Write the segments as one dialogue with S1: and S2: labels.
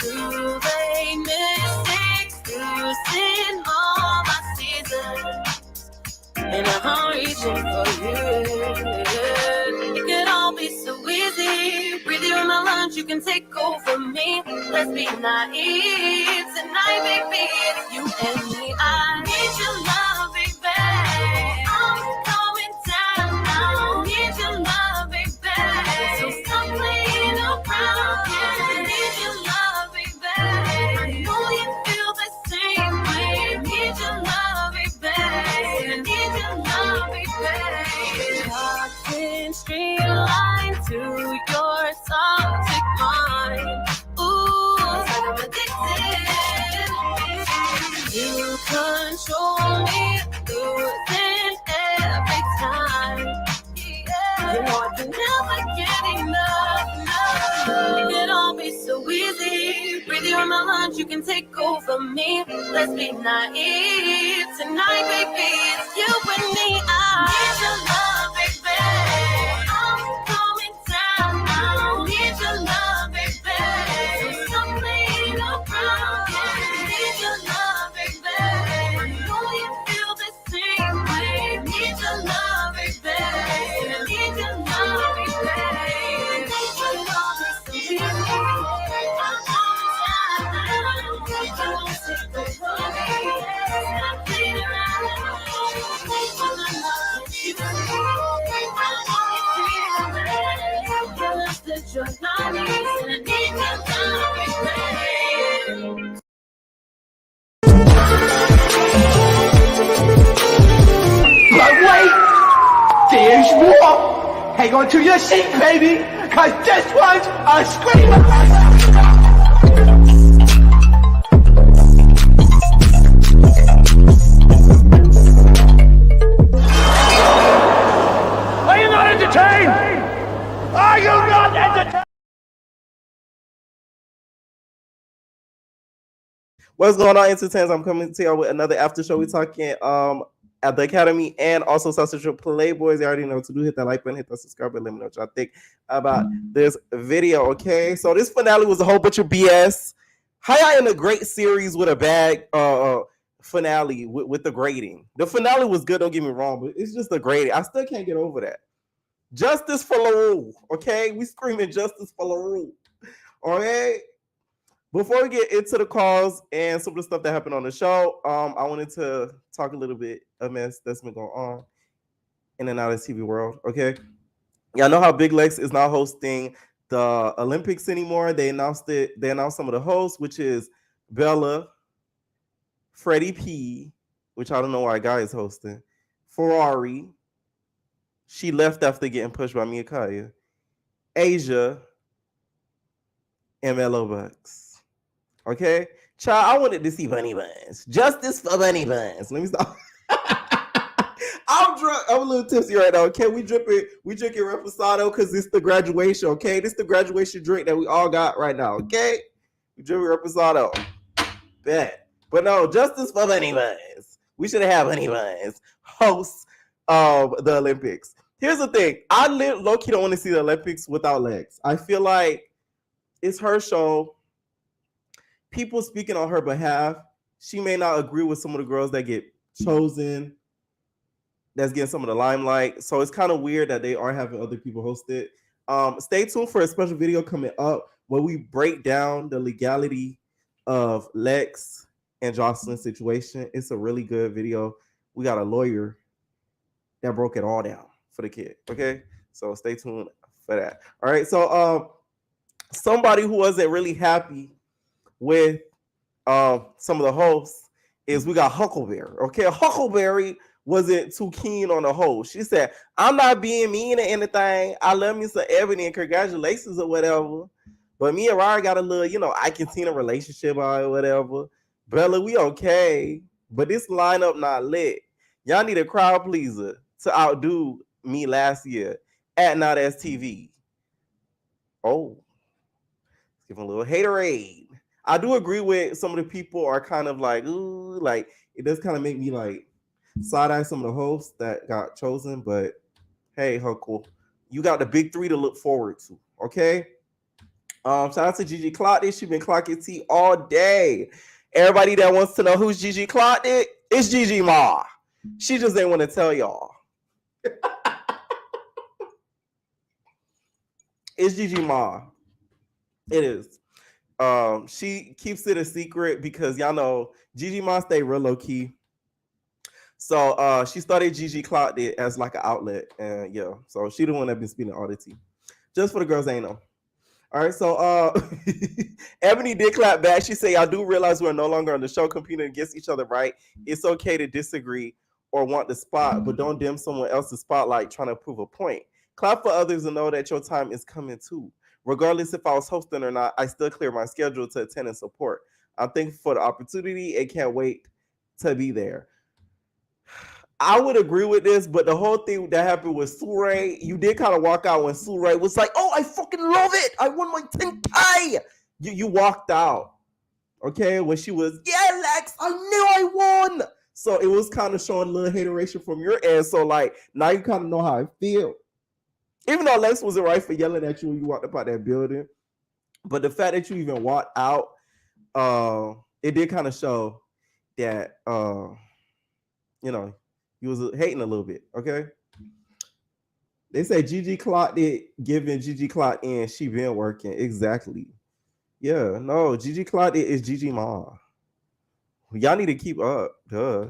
S1: Too late mistakes, using all my seasons, and I'm reaching for you. It could all be so easy. Breathe you in my lungs, you can take over me. Let's be naive tonight, baby. It's you and me. I need your love, baby. I'm coming down now. Need your love, baby. So stop playing around. Yeah, I need your love, baby. I know you feel the same way. Need your love, baby. I need your love, baby. Toxin streamline to your toxic mind. Ooh, it's like I'm addicted. You control me, losing every time. You want to never get enough. It could all be so easy. Breathe you in my lungs, you can take over me. Let's be naive tonight, baby. It's you and me. I need your love, baby. I'm coming down now. Need your love, baby. So stop playing around. Yeah, I need your love, baby. I know you feel the same way. Need your love, baby. I need your love, baby. Take your love, it's so easy. I'm not playing around. Take my love, you that you're not easy, and I need your love, baby.
S2: But wait, there's more. Hang on to your seat, baby, cause this one's a screamer. Are you not entertained? Are you not entertained?
S3: What's going on, entertainers? I'm coming to y'all with another after show. We're talking at the Academy and also Aftershow Playboys. You already know what to do. Hit that like button, hit that subscribe button. Let me know what y'all think about this video, okay? So this finale was a whole bunch of BS. How y'all in a great series with a bad finale with the grading? The finale was good, don't get me wrong, but it's just the grading. I still can't get over that. Justice for LaRue, okay? We screaming justice for LaRue, okay? Before we get into the calls and some of the stuff that happened on the show, I wanted to talk a little bit of mess that's been going on in and out of the TV world, okay? Y'all know how Big Lex is not hosting the Olympics anymore. They announced it. They announced some of the hosts, which is Bella, Freddie P, which I don't know why a guy is hosting, Ferrari. She left after getting pushed by Mia Kaya, Asia, and Mellow Bucks. Okay, child, I wanted to see Bunny Buns. Justice for Bunny Buns. Let me stop. I'm drunk. I'm a little tipsy right now. Okay, we drinking Reposado because it's the graduation. Okay, this is the graduation drink that we all got right now. Okay, we drinking Reposado. Bet, but no, justice for Bunny Buns. We should have Bunny Buns hosts of the Olympics. Here's the thing: I low-key don't want to see the Olympics without Lex. I feel like it's her show. People speaking on her behalf. She may not agree with some of the girls that get chosen, that's getting some of the limelight. So it's kind of weird that they are having other people host it. Stay tuned for a special video coming up where we break down the legality of Lex and Jocelyn's situation. It's a really good video. We got a lawyer that broke it all down for the kid. Okay, so stay tuned for that. All right, so somebody who wasn't really happy with some of the hosts is we got Huckleberry. Okay, Huckleberry wasn't too keen on the host. She said, I'm not being mean or anything. I love me some Ebony and congratulations or whatever. But me and Ryan got a little, I can see a relationship or whatever. Bella, we okay. But this lineup not lit. Y'all need a crowd pleaser to outdo me last year at Not As TV. Oh, give a little haterade. I do agree with some of the people are kind of like, ooh, like it does kind of make me like side-eye some of the hosts that got chosen. But hey, Huckle, you got the big three to look forward to, okay? Shout out to Gigi Clocked It. She been clocking tea all day. Everybody that wants to know who's Gigi Clocked It, it's Gigi Ma. She just didn't want to tell y'all. It's Gigi Ma. It is. She keeps it a secret because y'all know Gigi Ma stay real low key. So she started Gigi Clocked It as like an outlet, and yeah, so she the one that been spilling all the tea. Just for the girls ain't know. All right, so Ebony did clap back. She said, I do realize we're no longer on the show competing against each other, right? It's okay to disagree or want the spot, but don't dim someone else's spotlight trying to prove a point. Clap for others and know that your time is coming too. Regardless if I was hosting or not, I still clear my schedule to attend and support. I'm thankful for the opportunity and can't wait to be there. I would agree with this, but the whole thing that happened with Surrey, you did kind of walk out when Surrey was like, "Oh, I fucking love it! I won my 10K." You walked out, okay? When she was, "Yeah, Lex, I knew I won." So it was kind of showing a little hateration from your end. So like now you kind of know how I feel, even though Lex wasn't right for yelling at you when you walked up out that building, but the fact that you even walked out, it did kind of show that you know. You was hating a little bit, okay? They say Gigi Clocked It, giving Gigi Clocked In. She been working. Exactly. Yeah, no, Gigi Clocked It is Gigi Ma. Y'all need to keep up. Duh.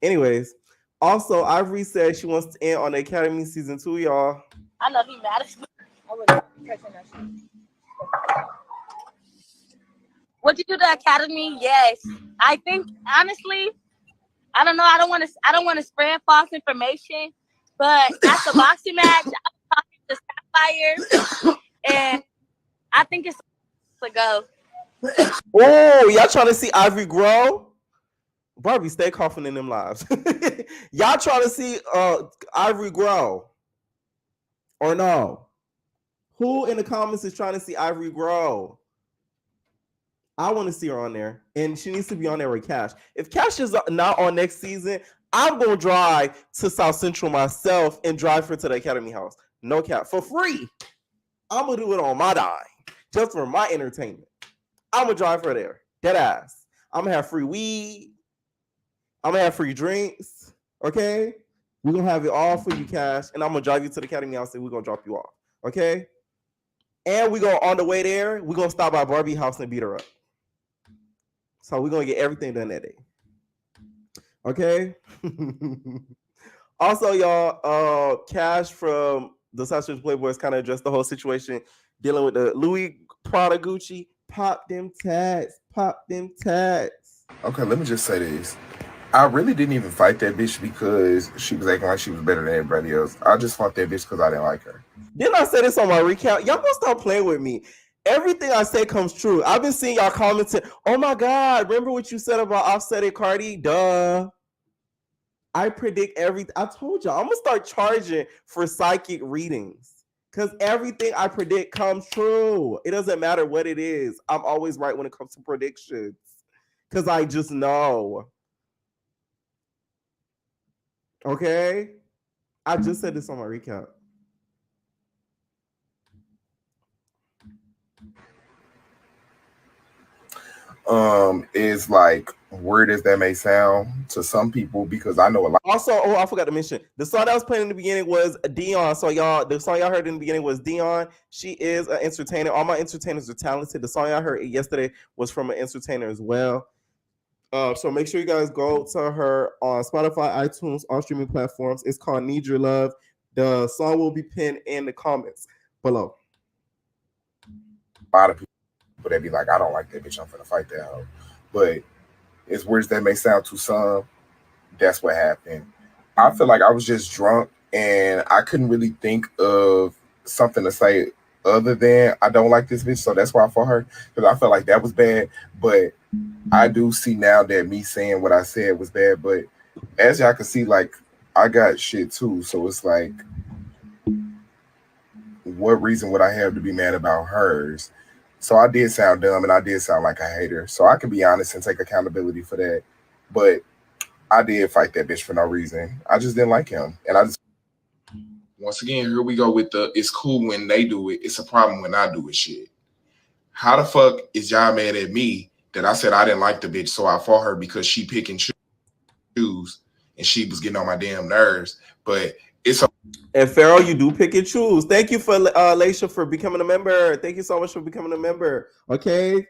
S3: Anyways, also, Ivory said she wants to end on the Academy season 2, y'all.
S1: I know he mad as fuck. Would you do the Academy? Yes. I think honestly, I don't know. I don't want to spread false information, but at the boxing match, I was talking to Sapphire, and I think it's a go.
S3: Oh, y'all trying to see Ivory grow? Barbie, stay coughing in them lives. Y'all trying to see Ivory grow or no? Who in the comments is trying to see Ivory grow? I want to see her on there, and she needs to be on there with Cash. If Cash is not on next season, I'm going to drive to South Central myself and drive her to the Academy House. No cap. For free. I'm going to do it on my dime, just for my entertainment. I'm going to drive her there. Dead ass. I'm going to have free weed. I'm going to have free drinks. Okay? We're going to have it all for you, Cash, and I'm going to drive you to the Academy House, and we're going to drop you off. Okay? And we go on the way there, we're going to stop by Barbie house and beat her up. So we're going to get everything done that day. Okay? Also, y'all, Cash from the South Street Playboys kind of addressed the whole situation dealing with the Louis Prada Gucci. Pop them tags. Pop them tags.
S4: Okay, let me just say this. I really didn't even fight that bitch because she was acting like she was better than everybody else. I just fought that bitch because I didn't like her.
S3: Didn't I say this on my recount? Y'all gonna stop playing with me. Everything I say comes true. I've been seeing y'all commenting, oh my God, remember what you said about Offset and Cardi? Duh. I predict everything. I told y'all, I'm going to start charging for psychic readings because everything I predict comes true. It doesn't matter what it is. I'm always right when it comes to predictions because I just know. Okay? I just said this on my recap.
S4: Is like weird as that may sound to some people because I know a lot.
S3: Also, oh, I forgot to mention the song that was playing in the beginning was Dion. So y'all, the song y'all heard in the beginning was Dion. She is an entertainer. All my entertainers are talented. The song y'all heard yesterday was from an entertainer as well. So make sure you guys go to her on Spotify, iTunes, all streaming platforms. It's called Need Your Love. The song will be pinned in the comments below.
S4: A lot of people that be like, I don't like that bitch, I'm finna fight that hoe. But as weird as that may sound to some, that's what happened. I feel like I was just drunk and I couldn't really think of something to say other than I don't like this bitch, so that's why I fought her, because I felt like that was bad. But I do see now that me saying what I said was bad, but as y'all can see, like, I got shit too, so it's like, what reason would I have to be mad about hers? So I did sound dumb and I did sound like a hater, so I can be honest and take accountability for that. But I did fight that bitch for no reason. I just didn't like him, and I just once again, here we go with the it's cool when they do it, it's a problem when I do it shit. How the fuck is y'all mad at me that I said I didn't like the bitch, so I fought her because she pick and choose and she was getting on my damn nerves? But it's
S3: And Pharaoh, you do pick and choose. Thank you for Laisha for becoming a member. Thank you so much for becoming a member. Okay.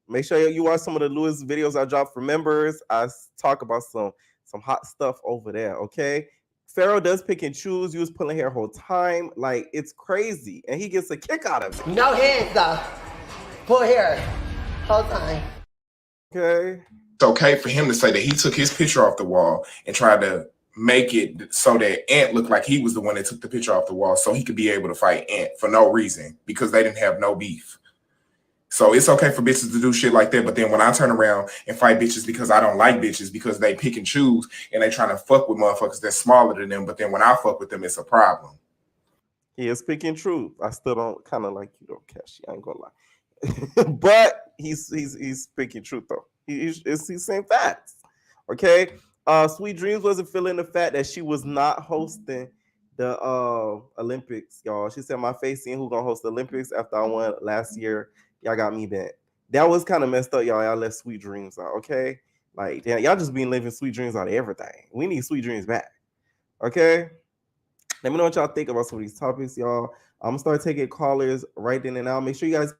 S3: Make sure you watch some of the Lewis videos I drop for members. I talk about some hot stuff over there. Okay. Pharaoh does pick and choose. You was pulling hair whole time. Like, it's crazy. And he gets a kick out of it.
S5: No hands though. Pull hair whole time.
S3: Okay.
S4: It's okay for him to say that he took his picture off the wall and tried to make it so that Ant looked like he was the one that took the picture off the wall so he could be able to fight Ant for no reason because they didn't have no beef. So it's okay for bitches to do shit like that. But then when I turn around and fight bitches because I don't like bitches because they pick and choose and they trying to fuck with motherfuckers that's smaller than them. But then when I fuck with them, it's a problem.
S3: He is speaking truth. I still don't kind of like you though, Cashy. I ain't gonna lie. But he's speaking truth though. He's saying facts. Okay. Sweet Dreams wasn't feeling the fact that she was not hosting the Olympics, y'all. She said my face seeing who gonna host the Olympics after I won last year. Y'all got me bent. That was kind of messed up, y'all. Y'all left Sweet Dreams out, okay? Like, damn, y'all just been living Sweet Dreams out of everything. We need Sweet Dreams back, okay? Let me know what y'all think about some of these topics, y'all. I'm gonna start taking callers right in and out. Make sure you guys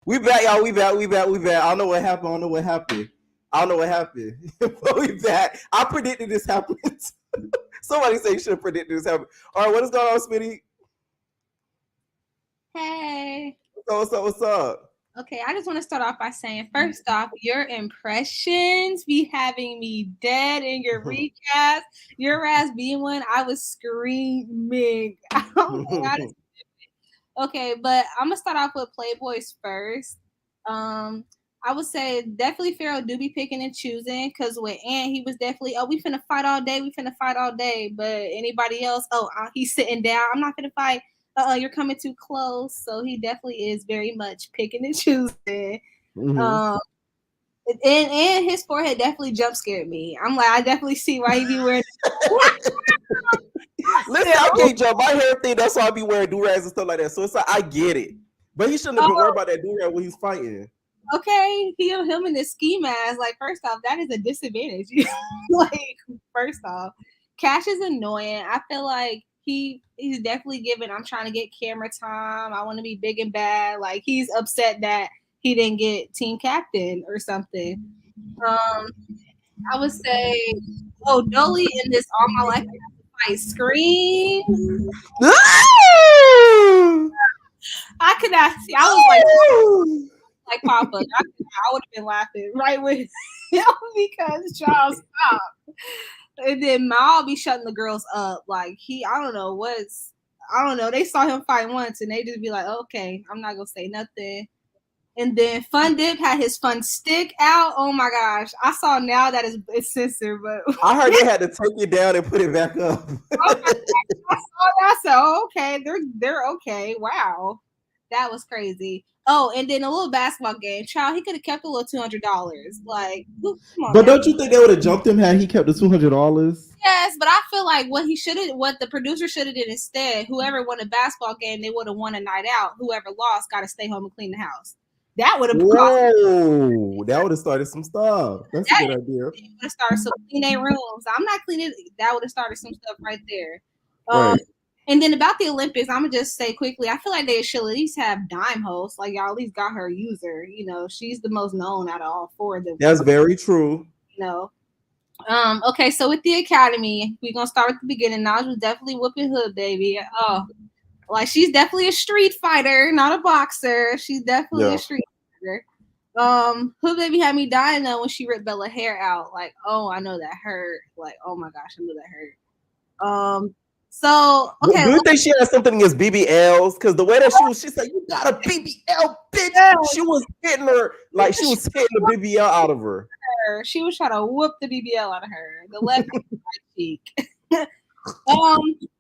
S3: we back, y'all. We back. I don't know what happened. But we back. I predicted this happened. Somebody say you should have predicted this happened. All right, what is going on, Smitty?
S6: Hey.
S3: What's up?
S6: Okay, I just want to start off by saying, first off, your impressions be having me dead in your recast. Your ass being one, I was screaming. Okay, but I'm gonna start off with Playboys first. I would say definitely Pharaoh do be picking and choosing because with Ant, he was definitely, we finna fight all day. But anybody else, he's sitting down. I'm not finna fight. You're coming too close. So he definitely is very much picking and choosing. Mm-hmm. And his forehead definitely jump scared me. I'm like, I definitely see why he be wearing.
S3: Listen, I can't jump my hair thing. That's why I be wearing do-rags and stuff like that. So it's like, I get it. But he shouldn't have been worried about that do-rag when he's fighting.
S6: Okay, him in the ski mask. Like, first off, that is a disadvantage. Like, first off, Cash is annoying. I feel like he's definitely giving, I'm trying to get camera time. I want to be big and bad. Like, he's upset that he didn't get team captain or something. I would say, Dolly in this All My Life I scream. I could not see. I was like Papa. I would have been laughing right with him because Charles stopped. And then Mal be shutting the girls up. Like I don't know. They saw him fight once and they just be like, okay, I'm not gonna say nothing. And then Fun Dip had his fun stick out. Oh my gosh. I saw now that it's censored, but
S3: I heard they had to take it down and put it back up.
S6: I saw that. So okay, they're okay. Wow. That was crazy. Oh, and then a little basketball game. Child, he could have kept a little $200. Like, come on,
S3: But
S6: now.
S3: don't you think they would have jumped him had he kept the $200?
S6: Yes, but I feel like what the producer should have did instead, whoever won a basketball game, they would have won a night out. Whoever lost got to stay home and clean the house. That would have cost.
S3: Whoa, that would have started some stuff. That's a good idea.
S6: Would have started some clean their rooms. I'm not cleaning. That would have started some stuff right there.
S3: Right.
S6: And then about the Olympics, I'm gonna just say quickly, I feel like they should at least have Dime host. Like y'all at least got her user. You know, she's the most known out of all four of them.
S3: That's very true.
S6: You know. Okay, so with the Academy, we're gonna start with the beginning. Naj was definitely whooping Hood, baby. Oh, like she's definitely a street fighter, not a boxer. She's definitely a street fighter. Hood baby had me dying though when she ripped Bella hair out. Like, oh, I know that hurt. Like, oh my gosh, I know that hurt. So okay.
S3: Do you think she had something against BBLs? Because the way that she said, "You got a BBL, bitch."
S6: Yeah.
S3: She was hitting her like she was hitting the BBL out of her.
S6: She was trying to whoop the BBL out of her. The left cheek.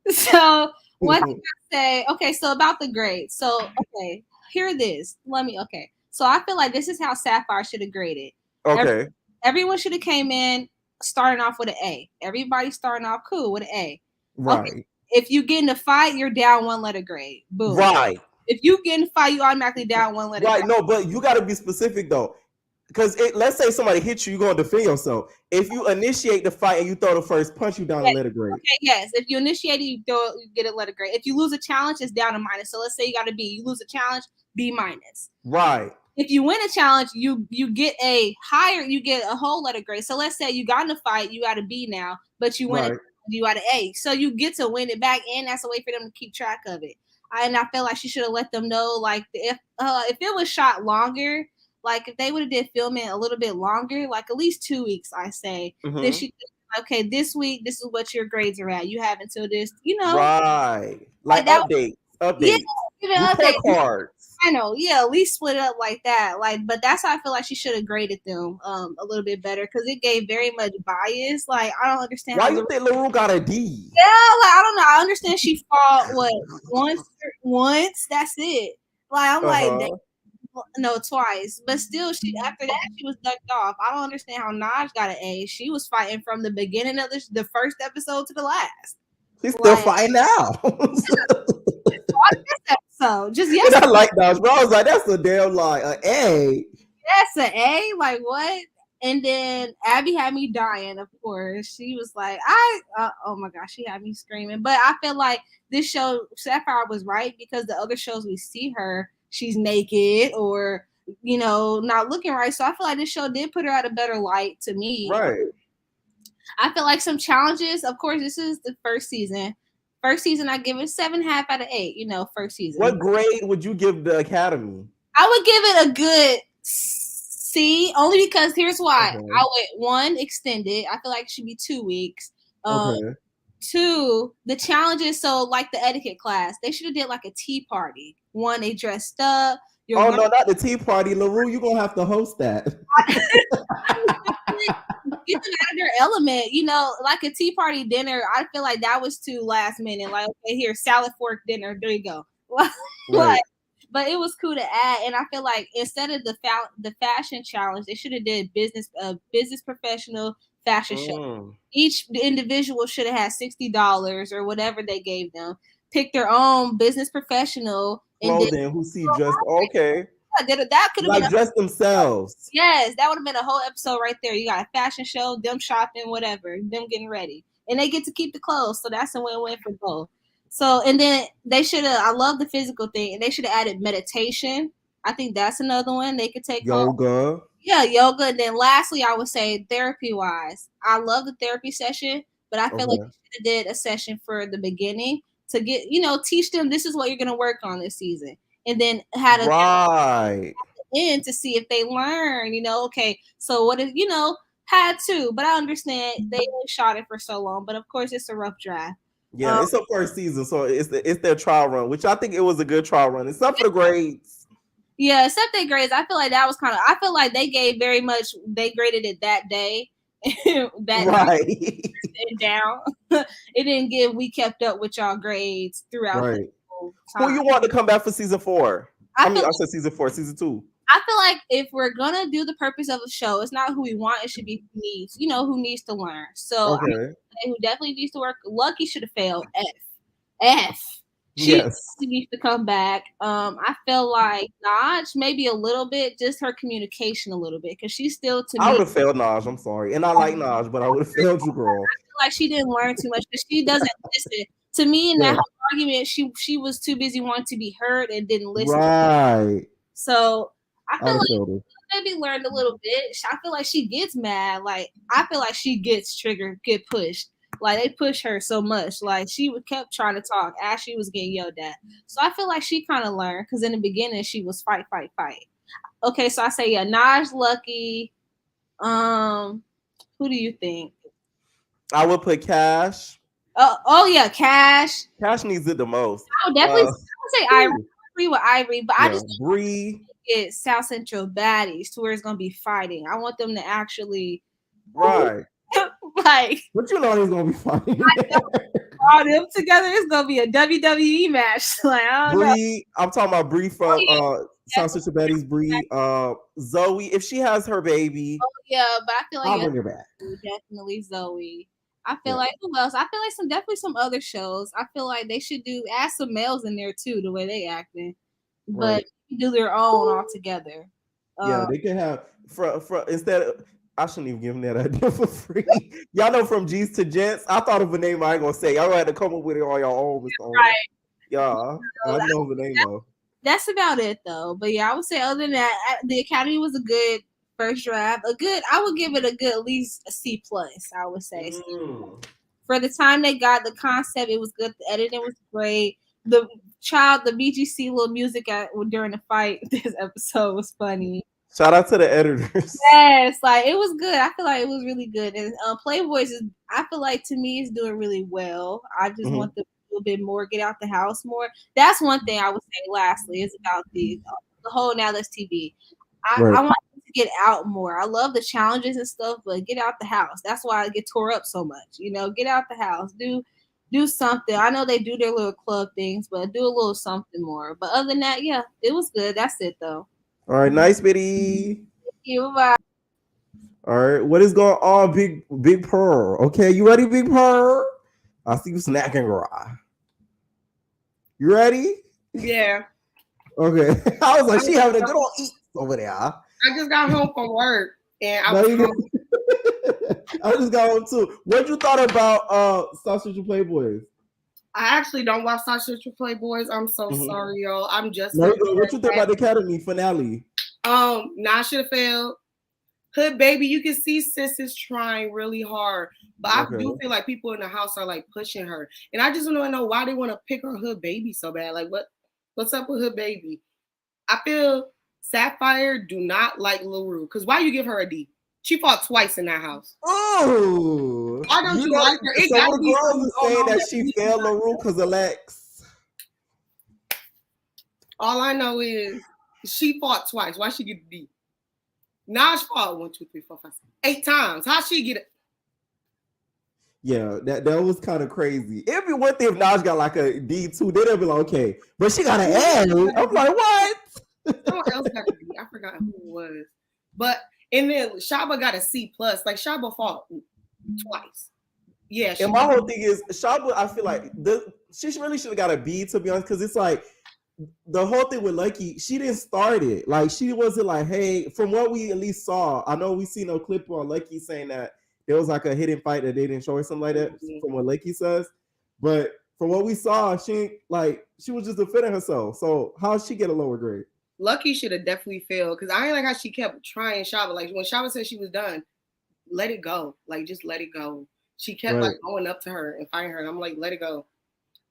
S6: So what did I say? Okay, so about the grades. So okay, here it is. Okay. So I feel like this is how Sapphire should have graded.
S3: Okay.
S6: Everyone should have came in starting off with an A. Everybody starting off cool with an A.
S3: Right.
S6: Okay. If you get in a fight, you're down 1 letter grade. Boom.
S3: Right.
S6: If you get in a fight, you automatically down 1 letter grade.
S3: Right. No, but you got to be specific though. Because let's say somebody hits you, you're going to defend yourself. If you initiate the fight and you throw the first punch, you down a letter grade. Okay,
S6: yes. If you initiate it, you get a letter grade. If you lose a challenge, it's down a minus. So let's say you got a B. You lose a challenge, B minus.
S3: Right.
S6: If you win a challenge, you get a whole letter grade. So let's say you got in a fight, you got a B now, but you win it, you got an A. So you get to win it back, and that's a way for them to keep track of it. And I feel like she should have let them know, like, if it was shot longer, like if they would have did filming a little bit longer, like at least 2 weeks, I say. Then she, okay, this week, this is what your grades are at. You have until this,
S3: Right. Like updates.
S6: Yeah,
S3: report cards.
S6: I know, yeah, at least split it up like that. Like, but that's how I feel like she should have graded them a little bit better because it gave very much bias. Like, I don't understand.
S3: Why you think LaRue got a D?
S6: Yeah, like I don't know. I understand she fought once. That's it. Like I'm like, no, twice. But still, after that she was ducked off. I don't understand how Naj got an A. She was fighting from the beginning of the first episode to the last.
S3: She's still fighting now.
S6: So just yesterday.
S3: And I like that, bro. I was like, that's a damn lie. An A.
S6: That's an A? Like what? And then Abby had me dying, of course. She was like, oh my gosh, she had me screaming. But I feel like this show, Sapphire was right because the other shows we see her, she's naked or, not looking right. So I feel like this show did put her at a better light to me.
S3: Right.
S6: I feel like some challenges, of course, this is the first season. First season, I give it 7.5 out of 8, first season.
S3: What grade would you give the Academy?
S6: I would give it a good C, only because here's why. Okay. I went 1 extended. I feel like it should be 2 weeks. 2, the challenges, so like the etiquette class, they should have did like a tea party. 1, they dressed up.
S3: No, not the tea party. LaRue, you're going to have to host that.
S6: Get them out of their element, like a tea party dinner. I feel like that was too last minute. Like, okay, here, salad fork dinner. There you go. Right. But it was cool to add, and I feel like instead of the fashion challenge, they should have did business professional fashion show. Each individual should have had $60 or whatever they gave them. Pick their own business professional
S3: clothing who see dressed okay.
S6: That could have been
S3: dress themselves.
S6: Yes, that would have been a whole episode right there. You got a fashion show, them shopping, whatever, them getting ready, and they get to keep the clothes. So that's a win-win for both. So, and then they should have. I love the physical thing, and they should have added meditation. I think that's another one they could take.
S3: Yoga.
S6: Yeah, yoga. And then lastly, I would say therapy-wise, I love the therapy session, but I feel like they should have did a session for the beginning to get, teach them this is what you're going to work on this season. And then had a end to see if they learn, okay, so what is, had to, but I understand they only shot it for so long, but of course it's a rough draft.
S3: Yeah, it's a first season, so it's their trial run, which I think it was a good trial run, except for the grades.
S6: Yeah, except their grades. I feel like that was I feel like they graded it that day. Down. It didn't give we kept up with y'all grades throughout.
S3: Right. Who you want to come back for season 4? I said season 4, season 2.
S6: I feel like if we're gonna do the purpose of a show, it's not who we want. It should be who needs. Who needs to learn. So
S3: Okay.
S6: who definitely needs to work. Lucky should have failed. F. She needs to come back. I feel like Naj maybe a little bit, just her communication a little bit, because she's still to me.
S3: I would have failed Naj. I'm sorry, and I like Naj, but I would have failed you, girl.
S6: I feel like she didn't learn too much because she doesn't listen. To me, in that whole argument, she was too busy wanting to be heard and didn't listen.
S3: Right.
S6: So I feel like maybe learned a little bit. I feel like she gets mad. Like I feel like she gets triggered, get pushed. Like they push her so much. Like she kept trying to talk as she was getting yelled at. So I feel like she kind of learned because in the beginning she was fight. Okay, so I say Naj, Lucky. Who do you think?
S3: I would put Cash.
S6: Oh yeah, Cash.
S3: Cash needs it the most.
S6: I would definitely say Ivory. I agree with Ivory, but I just
S3: Bree.
S6: Get South Central baddies to where it's gonna be fighting. I want them to actually
S3: right.
S6: Like,
S3: but he's gonna be fighting.
S6: All them together, it's gonna be a WWE match. Like I don't know.
S3: I'm talking about Bree from South Central baddies. Bree, Zoe, if she has her baby.
S6: Oh yeah, but I feel like
S3: I'll bring her back.
S6: Definitely Zoe. I feel like who else? I feel like definitely some other shows. I feel like they should add some males in there too, the way they acting, but do their own all together.
S3: Yeah, they can have from instead of. I shouldn't even give them that idea for free. Y'all know From G's to Gents. I thought of a name I ain't gonna say. Y'all had to come up with it on your own.
S6: Right.
S3: Yeah, I know the name though.
S6: That's about it though. But yeah, I would say other than that, the Academy was a good first draft. I would give it a good, at least a C+. I would say for the time they got the concept, it was good. The editing was great. The BGC little music during the fight this episode was funny.
S3: Shout out to the editors.
S6: Yes, like it was good. I feel like it was really good. And Playboys I feel like to me is doing really well. I just want them to do a bit more, get out the house more. That's one thing I would say lastly is about the whole Now Let's TV. I want them to get out more. I love the challenges and stuff, but get out the house. That's why I get tore up so much. Get out the house. Do something. I know they do their little club things, but do a little something more. But other than that, yeah, it was good. That's it though.
S3: All right, nice, Biddy.
S6: Thank you. Bye.
S3: All right, what is going on, Big Pearl? Okay, you ready, Big Pearl? I see you snacking, raw. You ready?
S7: Yeah.
S3: Okay. I was like, she having a good old eat over there. I
S7: just got home from work, and I
S3: just got home too. What you thought about South Central Playboys?
S7: I actually don't watch South Central Playboys. I'm so sorry, y'all. I'm just.
S3: What you think about the Academy finale?
S7: Nah, should have failed. Hood baby, you can see sis is trying really hard, but I do feel like people in the house are like pushing her, and I just want to know why they want to pick her Hood baby so bad. Like, what's up with Hood baby? I feel Sapphire do not like LaRue because why you give her a D? She fought twice in that house.
S3: Oh,
S7: why don't you like her?
S3: Some of the girls are saying that she failed LaRue because of Lex.
S7: All I know is she fought twice. Why she get a D? Naj fought 1, 2, 3, 4, 5, 6, 8 times. How she get it?
S3: Yeah, that was kind of crazy. It'd be one thing if Naj got like a D2, then it'd be like, okay, but she got an A. I'm like, what?
S7: Someone else got a D. I forgot who it was. But and then Shaba got a C+. Like Shaba fought twice. Yeah.
S3: And my whole thing is Shaba, I feel like she really should have got a B, to be honest, because it's like the whole thing with Lucky, she didn't start it. Like she wasn't like, hey, from what we at least saw, I know we seen no clip on Lucky saying that there was like a hidden fight that they didn't show or something like that from what Lucky says. But from what we saw, she was just defending herself. So how did she get a lower grade?
S7: Lucky should have definitely failed because I ain't like how she kept trying Shaba. Like when Shaba said she was done, let it go. Like just let it go. She kept like going up to her and fighting her. And I'm like, let it go.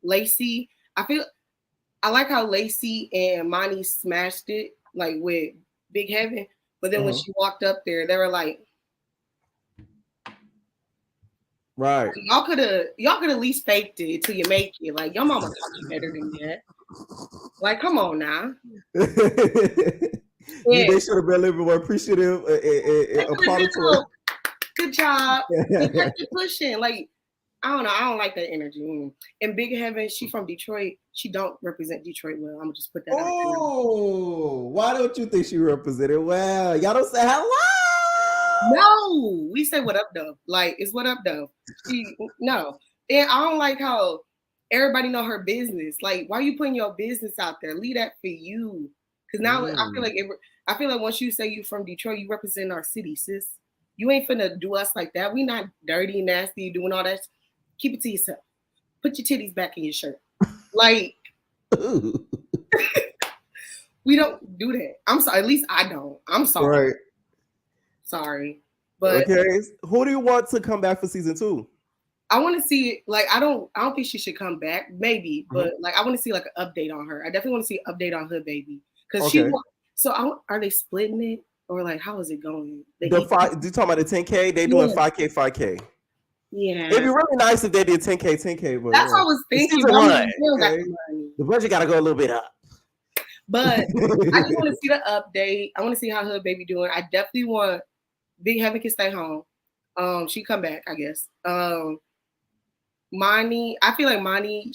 S7: Lacey, I like how Lacey and Monty smashed it like with Big Heaven, but then when she walked up there, they were like,
S3: right.
S7: Y'all could at least faked it till you make it. Like your mama taught you better than that. Like, come on now.
S3: They should have been a little bit more appreciative and applauded to her.
S7: Good job. They kept it pushing. Like I don't know. I don't like that energy. And Big Heaven, she from Detroit. She don't represent Detroit well. I'm gonna just put that out there.
S3: Oh, why don't you think she represented well? Y'all don't say hello.
S7: No, we say what up though. Like it's what up though. No, and I don't like how everybody know her business. Like, why are you putting your business out there? Leave that for you. Because now I feel like once you say you from Detroit, you represent our city, sis. You ain't finna do us like that. We not dirty, nasty, doing all that. Keep it to yourself. Put your titties back in your shirt. Like, we don't do that. I'm sorry. At least I don't. I'm sorry.
S3: Right.
S7: Sorry. But
S3: okay. Who do you want to come back for season 2?
S7: I want to see, like, I don't think she should come back, maybe, but like I want to see like an update on her. I definitely want to see an update on Hood Baby because are they splitting it or like how is it going?
S3: Do you talking about the 10K? They doing 5K, 5K.
S7: Yeah,
S3: it'd be really nice if they did 10K. But
S7: that's what I was thinking.
S3: The budget got to go a little bit up.
S7: But I just want to see the update. I want to see how Hood Baby doing. I definitely want Big Heaven can stay home. She come back, I guess. Mani, I feel like Mani,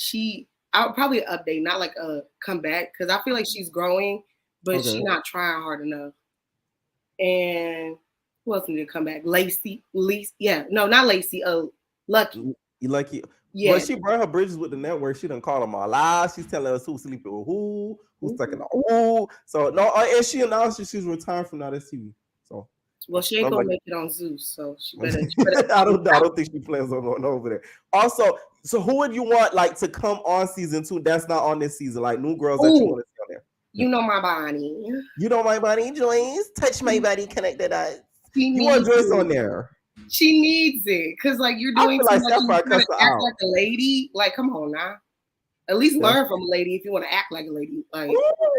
S7: I would probably update, not like come back, because I feel like she's growing, but she's not trying hard enough. And who else needed to come back? Lucky.
S3: Lucky.
S7: Yeah.
S3: Well, she burned her bridges with the network. She done call them all lies. She's telling us who's sleeping with who's stuck in the who. So no, and she announced she's retiring from this TV. So
S7: well, she ain't gonna make it on Zeus, so she better.
S3: I don't think she plans on going over there. Also, so who would you want like to come on season 2 that's not on this season? Like new girls that you want to see on there.
S7: You know my body.
S3: You know my body, Joyce. Touch my body, connected us. You want Joyce on there.
S7: She needs it because like you're doing too much. You act like a lady. Like, come on now. At least learn from a lady if you want to act like a lady. Like,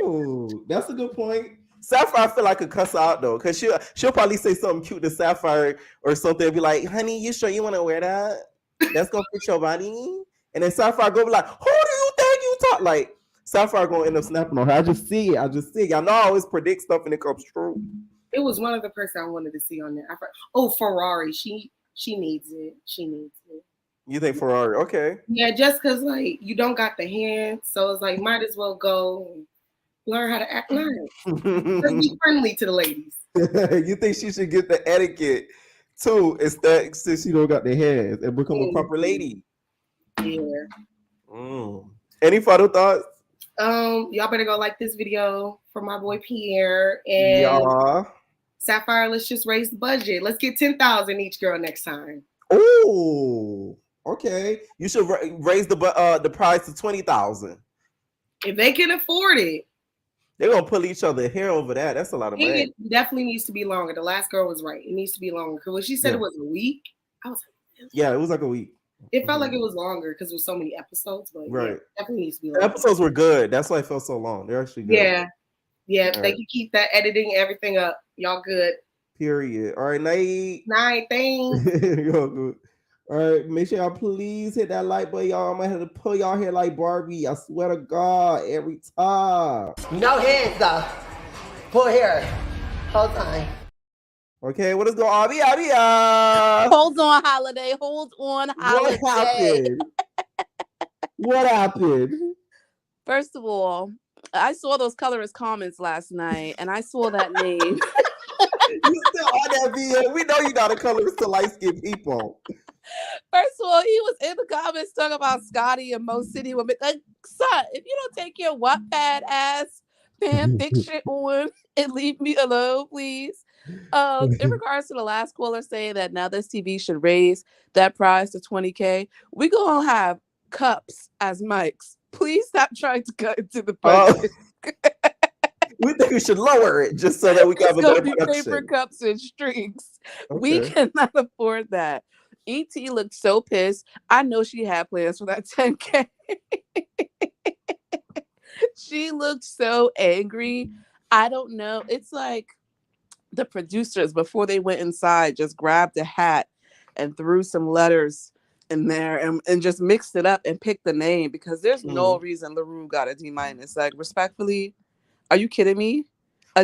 S3: ooh, that's a good point. Sapphire, I feel like could cuss her out though, because she'll probably say something cute to Sapphire or something and be like, honey, you sure you want to wear that? That's gonna fit your body. And then Sapphire go be like, who do you think you talk? Like Sapphire gonna end up snapping on her. I just see it. Y'all know I always predict stuff and it comes true.
S7: It was one other person I wanted to see on there. Ferrari. She needs it. She needs it.
S3: You think Ferrari? Okay.
S7: Yeah, just because like you don't got the hand, so it's like might as well go and learn how to act nice. Let's be friendly to the ladies.
S3: You think she should get the etiquette too, instead since she don't got the hands and become a proper lady?
S7: Yeah.
S3: Any final thoughts?
S7: Y'all better go like this video for my boy Pierre and Sapphire. Let's just raise the budget. Let's get 10,000 each girl next time.
S3: Oh, okay. You should raise the price to 20,000.
S7: If they can afford it.
S3: They're gonna pull each other hair over that. That's a lot of money.
S7: It definitely needs to be longer. The last girl was right. It needs to be longer. Because when she said it was a week, I was like,
S3: it was like a week.
S7: It felt like it was longer because there was so many episodes, but it definitely needs to be longer.
S3: The episodes were good. That's why it felt so long. They're actually good.
S7: Yeah. They can keep that editing, everything up. Y'all good.
S3: Period. All right, night.
S7: Thanks.
S3: Y'all good. All right, make sure y'all please hit that like button, y'all. I'm gonna have to pull y'all hair like Barbie. I swear to God, every time.
S5: No hands, though. Pull hair. Whole time.
S3: Okay, what is going on?
S8: Hold on, holiday.
S3: What happened?
S8: First of all, I saw those colorist comments last night, and I saw that name.
S3: You still on that video? We know you got a colorist to light-skinned people.
S8: First of all, he was in the comments talking about Scotty and Mo City women. Like, son, if you don't take your Wattpad ass fan fiction on and leave me alone, please. In regards to the last caller saying that now this TV should raise that price to 20K, we gonna have cups as mics. Please stop trying to cut into the budget.
S3: We think we should lower it just so that we can have a better production.
S8: Paper cups and strings. Okay. We cannot afford that. ET looked so pissed. I know she had plans for that 10K. She looked so angry. I don't know. It's like the producers, before they went inside, just grabbed a hat and threw some letters in there and just mixed it up and picked the name, because there's no reason LaRue got a D-. Like, respectfully, are you kidding me?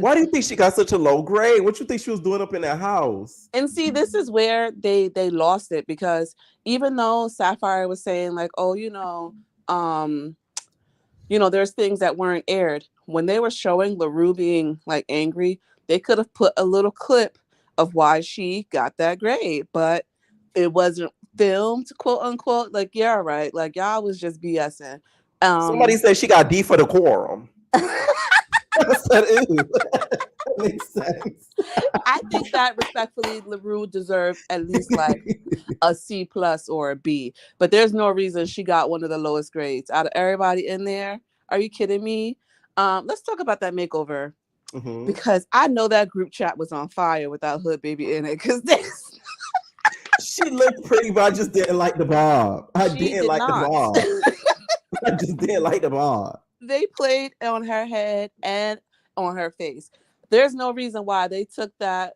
S3: Why do you think she got such a low grade? What you think she was doing up in that house?
S8: And see, this is where they lost it, because even though Sapphire was saying like, oh, there's things that weren't aired. When they were showing LaRue being like angry, they could have put a little clip of why she got that grade, but it wasn't filmed, quote unquote. Like, yeah, right. Like, y'all was just BSing.
S3: Somebody said she got D for the quorum. I said, ew. That makes sense.
S8: I think that respectfully, LaRue deserved at least like a C+ or a B. But there's no reason she got one of the lowest grades out of everybody in there. Are you kidding me? Let's talk about that makeover.
S3: Mhm.
S8: Because I know that group chat was on fire without Hood Baby in it. Because
S3: She looked pretty, but I just didn't like the bob. I
S8: She
S3: didn't
S8: did
S3: like the
S8: not.
S3: bob. I just didn't like the bob.
S8: they played on her head and on her face. There's no reason why they took that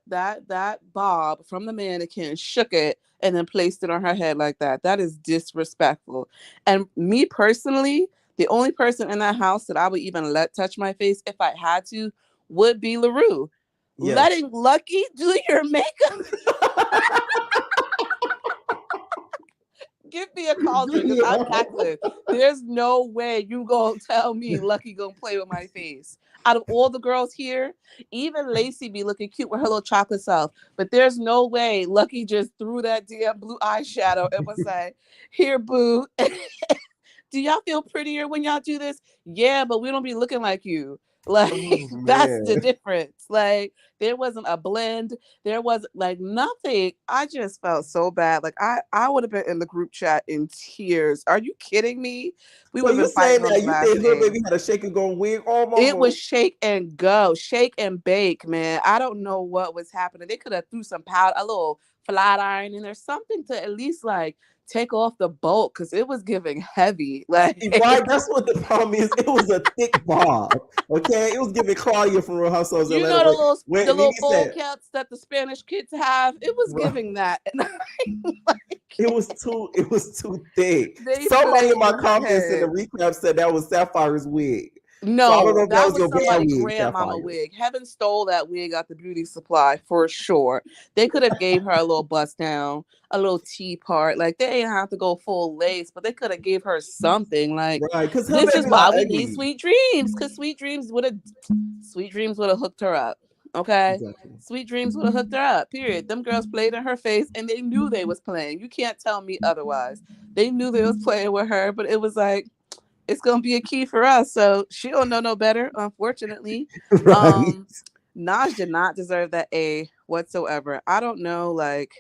S8: bob from the mannequin, shook it, and then placed it on her head like that. That is disrespectful. And me personally, the only person in that house that I would even let touch my face if I had to would be LaRue.
S3: Yes.
S8: Letting Lucky do your makeup. Give me a cauldron because I'm cackling. There's no way you gonna tell me Lucky gonna play with my face. Out of all the girls here, even Lacey be looking cute with her little chocolate self. But there's no way Lucky just threw that damn blue eyeshadow and was like, here, boo. Do y'all feel prettier when y'all do this? Yeah, but we don't be looking like you. Like, that's the difference. Like, there wasn't a blend. There wasn't like nothing. I just felt so bad. Like, I would have been in the group chat in tears. Are you kidding me? We
S3: So
S8: would have
S3: you
S8: been fighting
S3: saying
S8: on
S3: that
S8: the
S3: you
S8: last
S3: think Hood
S8: day.
S3: Baby had a shake and go wig almost?
S8: It was shake and go, shake and bake, man. I don't know what was happening. They could have threw some powder, a little flat iron in there, something to at least like take off the bulk, because it was giving heavy. Like,
S3: right, that's what the problem is. It was a thick bob. Okay, it was giving Claudia from Real Housewives.
S8: you know the little bowl caps that the Spanish kids have. It was giving that.
S3: It was too thick.
S8: They
S3: Somebody in
S8: played
S3: my
S8: with her
S3: comments in the
S8: head.
S3: recap said that was Sapphire's wig.
S8: No,
S3: So I don't know if
S8: that
S3: was
S8: was
S3: your bad
S8: somebody's
S3: wig,
S8: grandmama
S3: Sapphire.
S8: wig. Heaven stole that wig out the beauty supply for sure. They could have gave her a little bust down, a little T part. Like, they ain't have to go full lace, but they could have gave her something. Like,
S3: Right, because
S8: this is why we need
S3: ugly.
S8: Sweet Dreams, because Sweet Dreams would have hooked her up. Okay,
S3: Exactly.
S8: Sweet Dreams would have hooked her up. Period. Them girls played in her face, and they knew they was playing. You can't tell me otherwise. They knew they was playing with her, but it was like, it's gonna be a key for us. So she don't know no better, unfortunately.
S3: Right.
S8: Naj did not deserve that A whatsoever. I don't know, like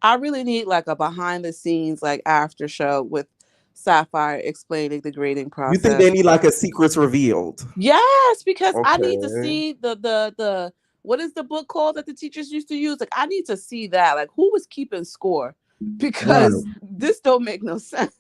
S8: I really need like a behind the scenes like after show with Sapphire explaining the grading process.
S3: You think they need like a secrets revealed?
S8: Yes, because I need to
S3: Okay.
S8: see the what is the book called that the teachers used to use? Like, I need to see that. Like, who was keeping score? Because this don't make no sense.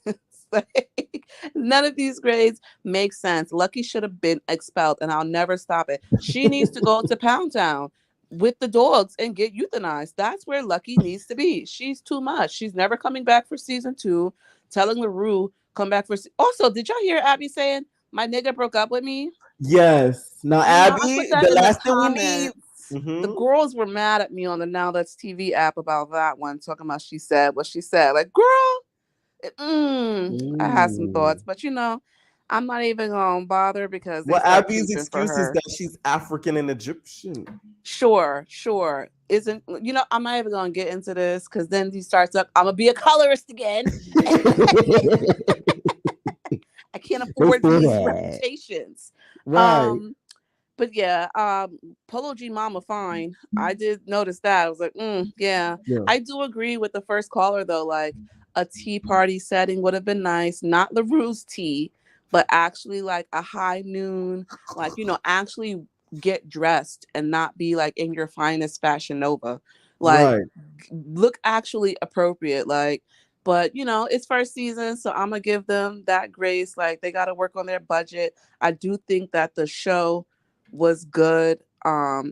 S8: Like, none of these grades make sense. Lucky should have been expelled, and I'll never stop it. She needs to go to Pound Town with the dogs and get euthanized. That's where Lucky needs to be. She's too much. She's never coming back for season 2. Telling LaRue come back for. Also, did y'all hear Abby saying my nigga broke up with me?
S3: Yes. Now, Abby,
S8: I put that
S3: the
S8: in
S3: last thing we need.
S8: The girls were mad at me on the Now That's TV app about that one, talking about she said what she said. Like, girl, I had some thoughts, but I'm not even gonna bother because they start
S3: Abby's
S8: keeping for
S3: excuse is
S8: her.
S3: that she's African and Egyptian.
S8: Sure. Isn't I'm not even gonna get into this because then he starts up. I'm gonna be a colorist again. I can't afford these reputations.
S3: Right.
S8: But yeah, Polo G Mama fine. I did notice that. I was like, yeah. I do agree with the first caller though. Like, a tea party setting would have been nice. Not LaRue's tea, but actually like a high noon, like, actually get dressed and not be like in your finest Fashion Nova. Like, look actually appropriate. Like, but it's first season, so I'm gonna give them that grace. Like, they got to work on their budget. I do think that the show was good,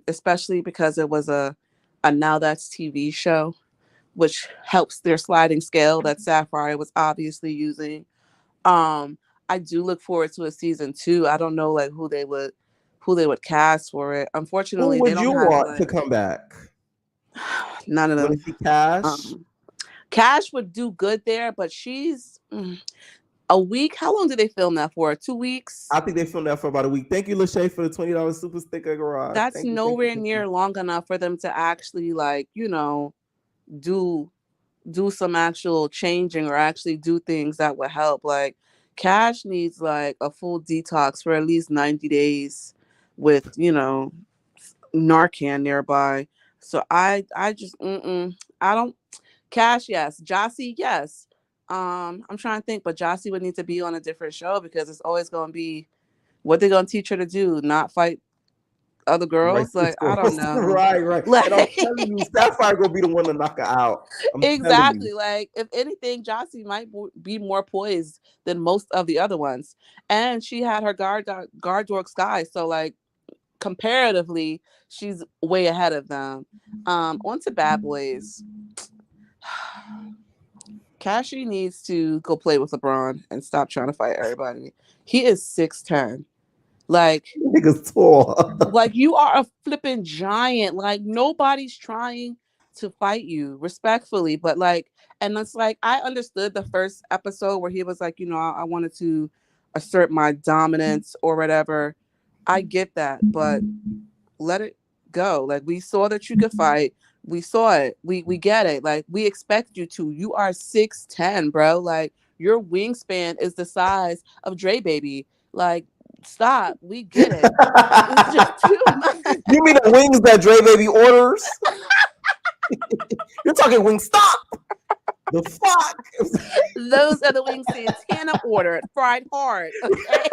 S8: especially because it was a Now That's TV show, which helps their sliding scale that Sapphire was obviously using. I do look forward to a season 2. I don't know like who they would who they would cast for it.
S3: Who
S8: Unfortunately, they
S3: would
S8: don't
S3: you
S8: have
S3: want to
S8: like
S3: come back?
S8: none of
S3: You want
S8: them.
S3: to see Cash?
S8: Cash would do good there, but she's a week. How long did they film that for? 2 weeks?
S3: I think they filmed that for about a week. Thank you, Lachey, for the $20 super sticker garage.
S8: That's
S3: Thank you,
S8: nowhere
S3: thank you.
S8: near long enough for them to actually like, you know, do some actual changing or actually do things that would help. Like Cash needs like a full detox for at least 90 days with, you know, Narcan nearby. So I just I don't. Cash, yes. Jossie, yes. I'm trying to think, but Jossie would need to be on a different show because it's always going to be what they're going to teach her to do, not fight other girls. Like, I don't know.
S3: Right.
S8: Like,
S3: And I'm telling you, Sapphire gonna be the one to knock her out.
S8: exactly. Like, if anything, Jossie might be more poised than most of the other ones. And she had her guard dog Sky. So, like, comparatively, she's way ahead of them. On to Bad Boys. Cashy needs to go play with LeBron and stop trying to fight everybody. He is 6'10". Like,
S3: nigga's tall.
S8: like you are a flipping giant. Like nobody's trying to fight you respectfully, but like, and it's like I understood the first episode where he was like, you know, I wanted to assert my dominance or whatever. I get that, but let it go. Like we saw that you could fight. We saw it. We get it. Like we expect you to. You are 6'10", bro. Like your wingspan is the size of Dre Baby. Like stop. We get it. It's just too much.
S3: You mean the wings that Dre Baby orders? You're talking wing stop. The fuck?
S8: Those are the wings Santana ordered, fried hard. Okay.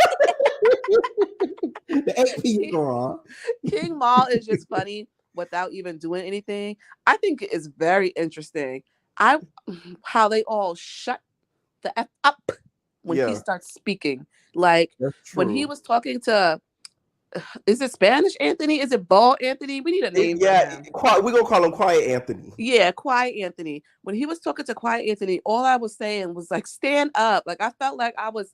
S3: The 8-piece girl.
S8: King Maul is just funny without even doing anything. I think it is very interesting. How they all shut the F up when he starts speaking. Like when he was talking to, is it Spanish Anthony? Is it Ball Anthony? We need a name.
S3: Yeah, we're gonna call him Quiet Anthony.
S8: Yeah, Quiet Anthony. When he was talking to Quiet Anthony, all I was saying was like, stand up. Like I felt like I was,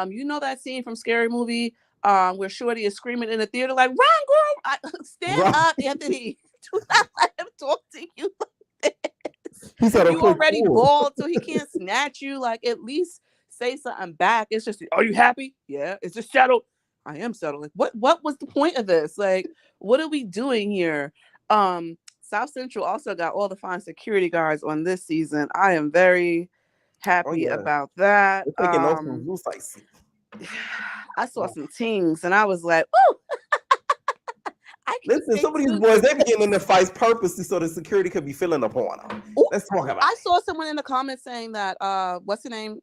S8: you know that scene from Scary Movie where Shorty is screaming in the theater like, run, girl, stand up, Anthony. Do not let him talk to you like this. You already bald, so he can't snatch you. Like at least say something back. It's just, are you happy? Yeah. It's just settled. I am settled. Like what was the point of this? Like, what are we doing here? South Central also got all the fine security guards on this season. I am very happy about that. I saw some teams and I was like, oh.
S3: Listen, some of these boys, they be getting in their fights purposely so the security could be feeling upon them. Let's talk about it.
S8: I saw someone in the comments saying that, what's the name?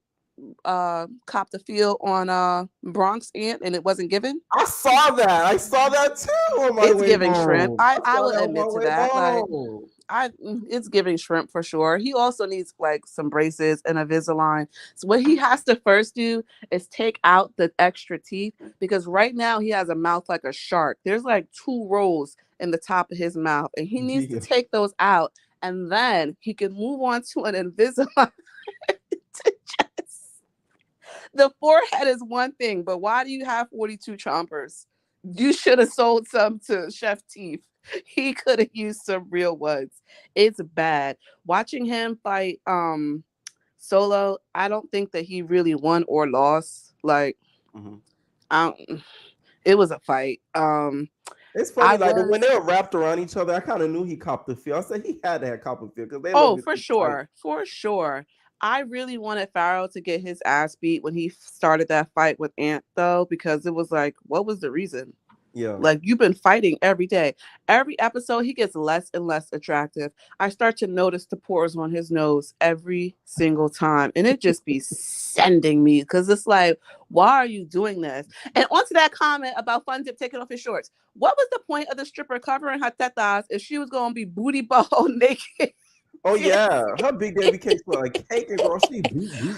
S8: Copped a feel on Bronx Ant and it wasn't given.
S3: I saw that too on my
S8: it's
S3: way
S8: giving
S3: home.
S8: Shrimp. I will admit to that.
S3: Home.
S8: Like it's giving Shrimp for sure. He also needs like some braces and a Invisalign. So what he has to first do is take out the extra teeth because right now he has a mouth like a shark. There's like 2 rows in the top of his mouth and he needs to take those out and then he can move on to an Invisalign. The forehead is one thing, but why do you have 42 chompers? You should have sold some to Chef Teeth. He could have used some real ones. It's bad. Watching him fight Solo, I don't think that he really won or lost. Like, it was a fight.
S3: It's funny, when they were wrapped around each other, I kind of knew he copped the feel. I said he had to have copped the feel because they.
S8: Oh, for sure, for sure. I really wanted Pharaoh to get his ass beat when he started that fight with Ant, though, because it was like, what was the reason?
S3: Yeah.
S8: Like, you've been fighting every day. Every episode, he gets less and less attractive. I start to notice the pores on his nose every single time. And it just be sending me because it's like, why are you doing this? And onto that comment about Fun Dip taking off his shorts. What was the point of the stripper covering her tetas if she was going to be booty ball naked?
S3: Oh yeah, her big baby cakes were like cake and girl. She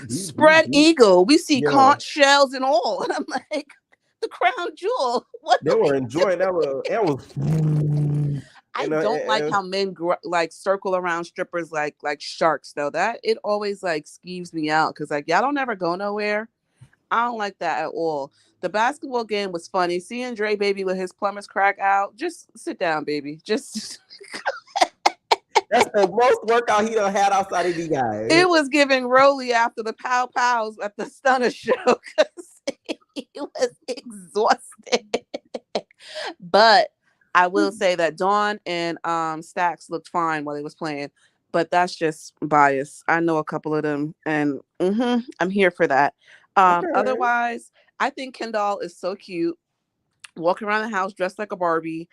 S8: spread eagle. We see conch shells and all, and I'm like, the crown jewel. What
S3: they were enjoying that was.
S8: I don't like how men like circle around strippers like sharks though. That it always like skeeves me out because like y'all don't ever go nowhere. I don't like that at all. The basketball game was funny. Seeing Dre baby with his plumbers crack out. Just sit down, baby. Just
S3: That's the most workout he done had outside of the guy.
S8: it was giving Rolly after the pow pows at the Stunner show because he was exhausted. But I will say that Dawn and Stax looked fine while they was playing. But that's just bias. I know a couple of them, and I'm here for that.
S3: Okay.
S8: Otherwise, I think Kendall is so cute, walking around the house dressed like a Barbie.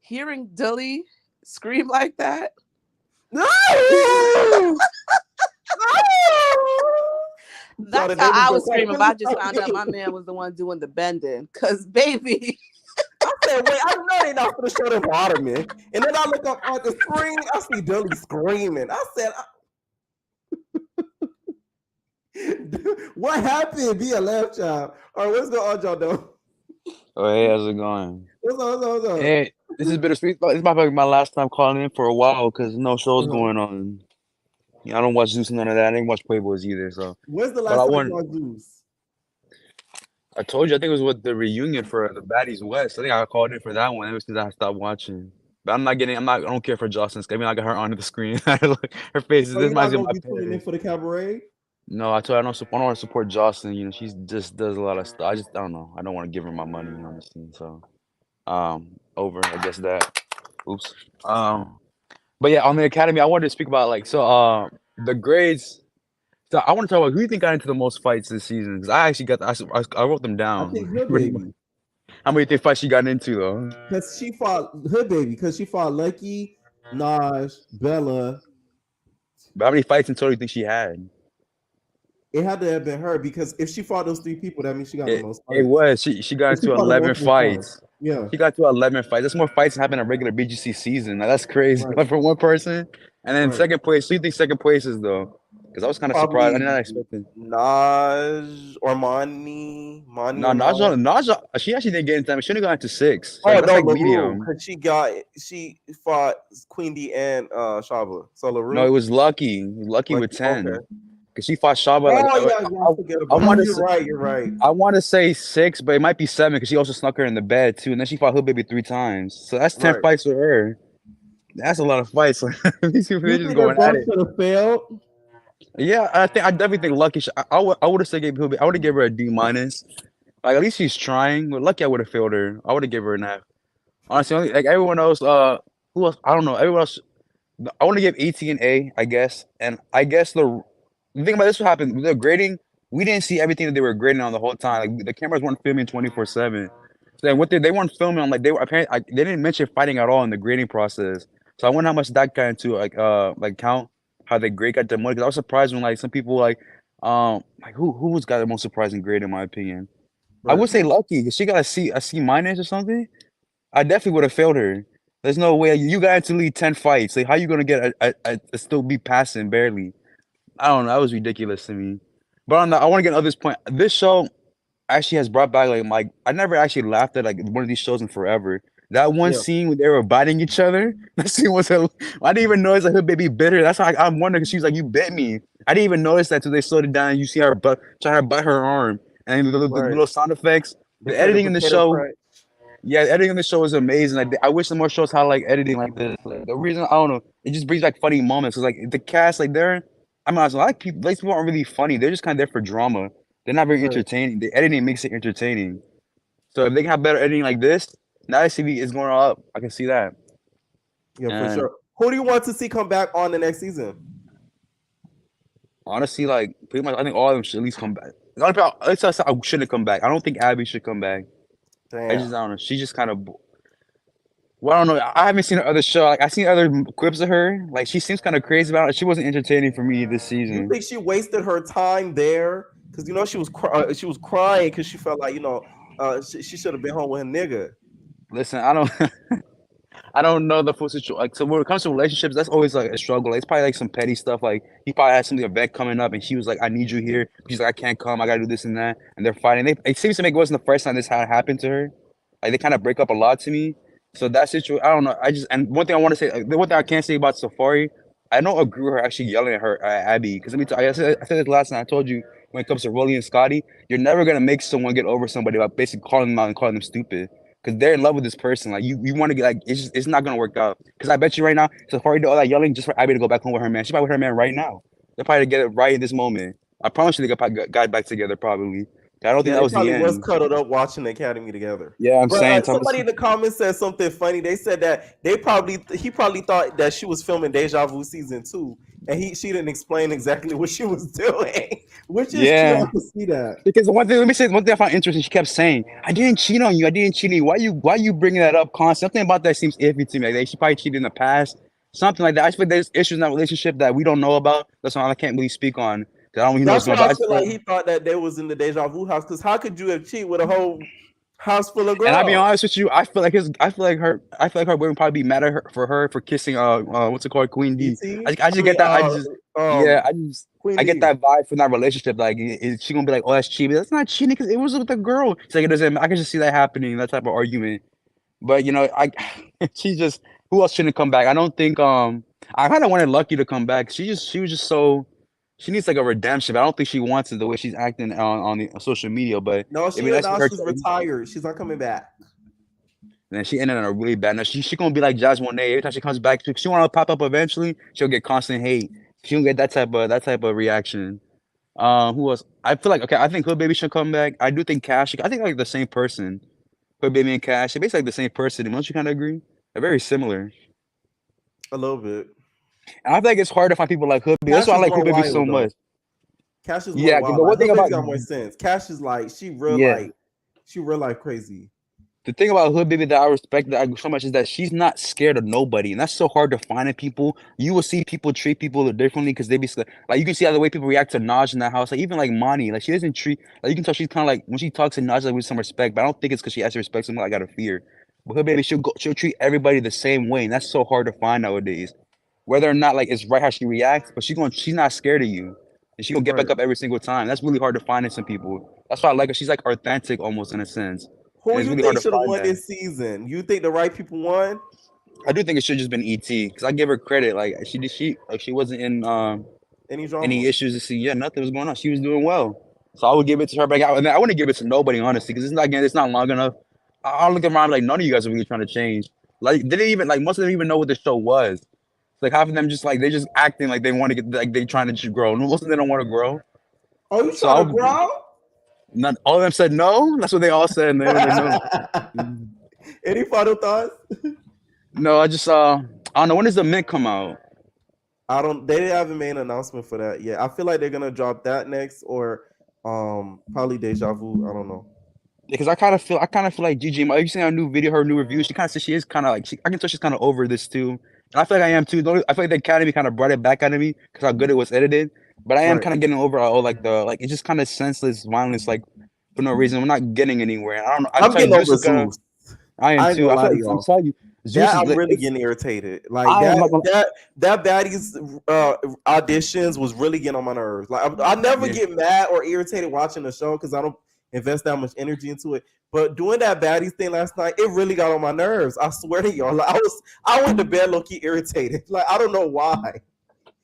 S8: Hearing Dilly scream like that.
S3: No!
S8: That's how I was screaming. But I just found out my man was the one doing the bending. Cause baby,
S3: I said, wait, I know they not gonna show the Waterman. And then I look up on the screen, I see Dilly screaming. I said, what happened? Be a left child. All right, what's going on, y'all though?
S9: Oh, hey, how's it going?
S3: What's up?
S9: Hey, this is bittersweet. This might be my last time calling in for a while because no shows
S3: Uh-huh.
S9: going on. Yeah, I don't watch Zeus and none of that. I didn't watch Playboys either. So
S3: When's the
S9: But
S3: last
S9: I
S3: time
S9: want-
S3: you watched Zeus?
S9: I told you, I think it was with the reunion for the Baddies West. I think I called in for that one ever since I stopped watching. But I don't care for Jocelyn. I mean, I got her onto the screen. Her face is
S3: So
S9: this
S3: you're not
S9: reminds me of
S3: gonna
S9: my
S3: be tuning in
S9: parents.
S3: for the cabaret?
S9: No, I told her I don't want to support Jocelyn. You know, she just does a lot of stuff. I don't know. I don't want to give her my money, honestly. So, over. I guess that. Oops. But yeah, on the Academy, I wanted to speak about the grades. So I want to talk about who you think got into the most fights this season because I actually I wrote them
S3: I
S9: down.
S3: think Hood Baby.
S9: How many think fights she got into though?
S3: Because she fought Hood Baby, because she fought Lucky, Naj, Bella.
S9: But how many fights in total do you think she had?
S3: It had to have been her, because if she fought those three people, that means she got the most fights.
S9: It was. She got
S3: She
S9: into
S3: fought
S9: 11
S3: multiple times.
S9: fights.
S3: Yeah.
S9: She got to 11 fights. That's more fights than happened in a regular BGC season. Like, that's crazy.
S3: Right.
S9: Like for one person. And then
S3: Right.
S9: second place. So you think second place is though? Because I was kind of surprised. I did not expect it.
S3: Naj or Mani.
S9: No, Naja, she actually didn't get into that. She only got into 6. So
S3: Oh,
S9: that's
S3: no,
S9: like
S3: LaRue,
S9: medium.
S3: because she fought Queen D and Shaba. So LaRue.
S9: No, it was Lucky. Lucky with 10.
S3: Okay.
S9: Because she fought Shaba.
S3: You're right.
S9: I want to say 6, but it might be 7 because she also snuck her in the bed too. And then she fought Hood Baby 3 times. So that's 10
S3: Right.
S9: fights for her. That's a lot of fights. These people
S3: You
S9: just
S3: think
S9: going
S3: her
S9: at
S3: both
S9: it.
S3: should have failed?
S9: Yeah, I definitely think Lucky. I would have said I would have given her a D minus. Like at least she's trying. But Lucky, I would have failed her. I would have given her an F. Honestly, like everyone else. Who else? I don't know. Everyone else. I want to give 18 an A, I guess. And I guess the thing about this what happened. The grading, we didn't see everything that they were grading on the whole time. Like the cameras weren't filming 24/7. So then they weren't filming on they were apparently they didn't mention fighting at all in the grading process. So I wonder how much that got into count how the grade got the money. Because I was surprised when some people who's got the most surprising grade in my opinion. I would say Lucky because she got a C minus or something. I definitely would have failed her. There's no way you got to lead 10 fights. Like how you gonna get a still be passing barely? I don't know. That was ridiculous to me. But I want to get on this point. This show actually has brought back I never actually laughed at one of these shows in forever. That one scene when they were biting each other. That scene was I didn't even notice Hood Baby bit her. That's how I'm wondering because she was like, "You bit me." I didn't even notice that till they slowed it down. And you see her trying to bite her arm, and the little sound effects. The editing in the show. Yeah, the editing in the show is amazing. I wish some more shows had editing like this. The reason I don't know, it just brings back funny moments. Cause the cast they're, I'm not people aren't really funny. They're just kind of there for drama. They're not very entertaining. The editing makes it entertaining. So if they can have better editing like this, now ICV is going up. I can see that.
S3: Yeah, for sure. Who do you want to see come back on the next season?
S9: Honestly, pretty much, I think all of them should at least come back. I shouldn't come back. I don't think Abby should come back.
S3: Damn.
S9: I don't know. She's just kind of. Well, I don't know. I haven't seen her other show. I've seen other clips of her. She seems kind of crazy about it. She wasn't entertaining for me this season.
S3: You think she wasted her time there? Because she was crying because she felt like she should have been home with a nigga.
S9: Listen, I don't. I don't know the full situation. So when it comes to relationships, that's always a struggle. It's probably some petty stuff. He probably had some event coming up, and she was like, "I need you here." She's like, "I can't come. I gotta do this and that." And they're fighting. It seems to me it wasn't the first time this had happened to her. They kind of break up a lot to me. So that situation, I don't know. And one thing I want to say, the one thing I can't say about Safari, I don't agree with her actually yelling at Abby. Because I said this last night. I told you when it comes to Rolly and Scotty, you're never gonna make someone get over somebody by basically calling them out and calling them stupid. Because they're in love with this person. Like you want to get like it's not gonna work out. Because I bet you right now, Safari did all that yelling just for Abby to go back home with her man. She's probably with her man right now. They're probably to get it right in this moment. I promise you they got back together probably. I don't think
S3: Yeah,
S9: that
S3: they
S9: was the
S3: probably was
S9: end.
S3: cuddled up watching the Academy together.
S9: Yeah, I'm
S3: But
S9: saying
S3: somebody in the comments said something funny. They said that he probably thought that she was filming Deja Vu season 2, and she didn't explain exactly what she was doing, which is true.
S9: yeah.
S3: I can see that.
S9: Because one thing, let me say one thing I found interesting. She kept saying, "I didn't cheat on you. I didn't cheat on you. Why you bringing that up constantly?" Something about that seems iffy to me. Like she probably cheated in the past, something like that. I feel like there's issues in that relationship that we don't know about. That's why I can't really speak on. 'Cause I don't really know what's
S3: That's
S9: going
S3: why
S9: on.
S3: I
S9: But
S3: feel like he thought that they was in the Deja Vu house. Because how could you have cheated with a whole house full of
S9: and I'll be
S3: girls?
S9: honest with you, I feel like her women probably be mad at her for kissing what's it called, Queen D.
S3: Et?
S9: I just get that. I get
S3: Queen
S9: that vibe from that relationship. Like, is she gonna be like, "Oh, that's cheating"? That's not cheating because it was with a girl. It's like it doesn't. I can just see that happening. That type of argument. But she just who else shouldn't come back? I don't think I kind of wanted Lucky to come back. She was just so she needs like a redemption. But I don't think she wants it the way she's acting on the social media. But
S3: No,
S9: I mean that's
S3: now
S9: her
S3: she's
S9: choice.
S3: retired. She's not coming back.
S9: And she ended on a really bad note. She gonna be like Jazz one day. Every time she comes back, she wanna pop up eventually. She'll get constant hate. She'll get that type of reaction. Who else? I feel like okay. I think Hood Baby should come back. I do think Cash. I think like the same person. Hood Baby and Cash. They're basically like the same person. Don't you kind of agree? They're very similar.
S3: A little bit.
S9: And I feel like it's hard to find people like Hood Baby. That's
S3: Cash
S9: why I
S3: is
S9: like
S3: more
S9: Hood Baby so
S3: wild though.
S9: much.
S3: Cash is more
S9: Yeah,
S3: wild.
S9: but
S3: Like,
S9: one thing
S3: Hood
S9: about
S3: Baby's got more sense. Cash is like she real life crazy.
S9: the thing about Hood Baby that I respect so much is that she's not scared of nobody, and that's so hard to find in people. You will see people treat people differently because they be like you can see how the way people react to Naj in that house. Like even like Monty, like she doesn't treat like you can tell she's kind of like when she talks to Naj like with some respect, but I don't think it's because she actually respects him. Like out of fear. But Hood Baby, she'll treat everybody the same way, and that's so hard to find nowadays. Whether or not like it's right how she reacts, but she's not scared of you, and she gonna get back
S3: Right.
S9: up every single time. That's really hard to find in some people. That's why I like her. She's like authentic almost in a sense.
S3: Who
S9: And it's
S3: you
S9: really hard
S3: think
S9: to
S3: should have
S9: find
S3: won
S9: that.
S3: this season? You think the right people won?
S9: I do think it should just been ET because I give her credit. Like she wasn't in
S3: Any drama?
S9: any issues to see. Yeah, nothing was going on. She was doing well, so I would give it to her. But I wouldn't give it to nobody honestly because it's not long enough. I'll look around like none of you guys are really trying to change. Like they didn't even like most of them even know what the show was. Like half of them just like they're just acting like they want to get like they trying to just grow. Most of them don't want to grow.
S3: Oh, you
S9: So
S3: trying to grow?
S9: Not all of them said no. That's what they all said. And they no.
S3: Any final thoughts?
S9: No, I just I don't know when does the Mint come out.
S3: They haven't made an announcement for that yet. I feel like they're gonna drop that next or probably Deja Vu. I don't know.
S9: Because I kind of feel like Gigi. You seen her new video, her new review? She kind of says she is kind of like I can tell she's kind of over this too. And I feel like I am too. I feel like the Academy kind of brought it back out of me because how good it was edited. But I am kind of getting over it's just kind of senseless violence like for no reason. We're not getting anywhere. I don't know.
S3: I'm getting over Zeus.
S9: I am too. I'm telling you, Zeus
S3: I'm really getting irritated. Like that baddie's auditions was really getting on my nerves. Like I never get mad or irritated watching the show because I don't invest that much energy into it. But doing that baddies thing last night, it really got on my nerves. I swear to y'all. Like, I went to bed low-key irritated. Like I don't know why.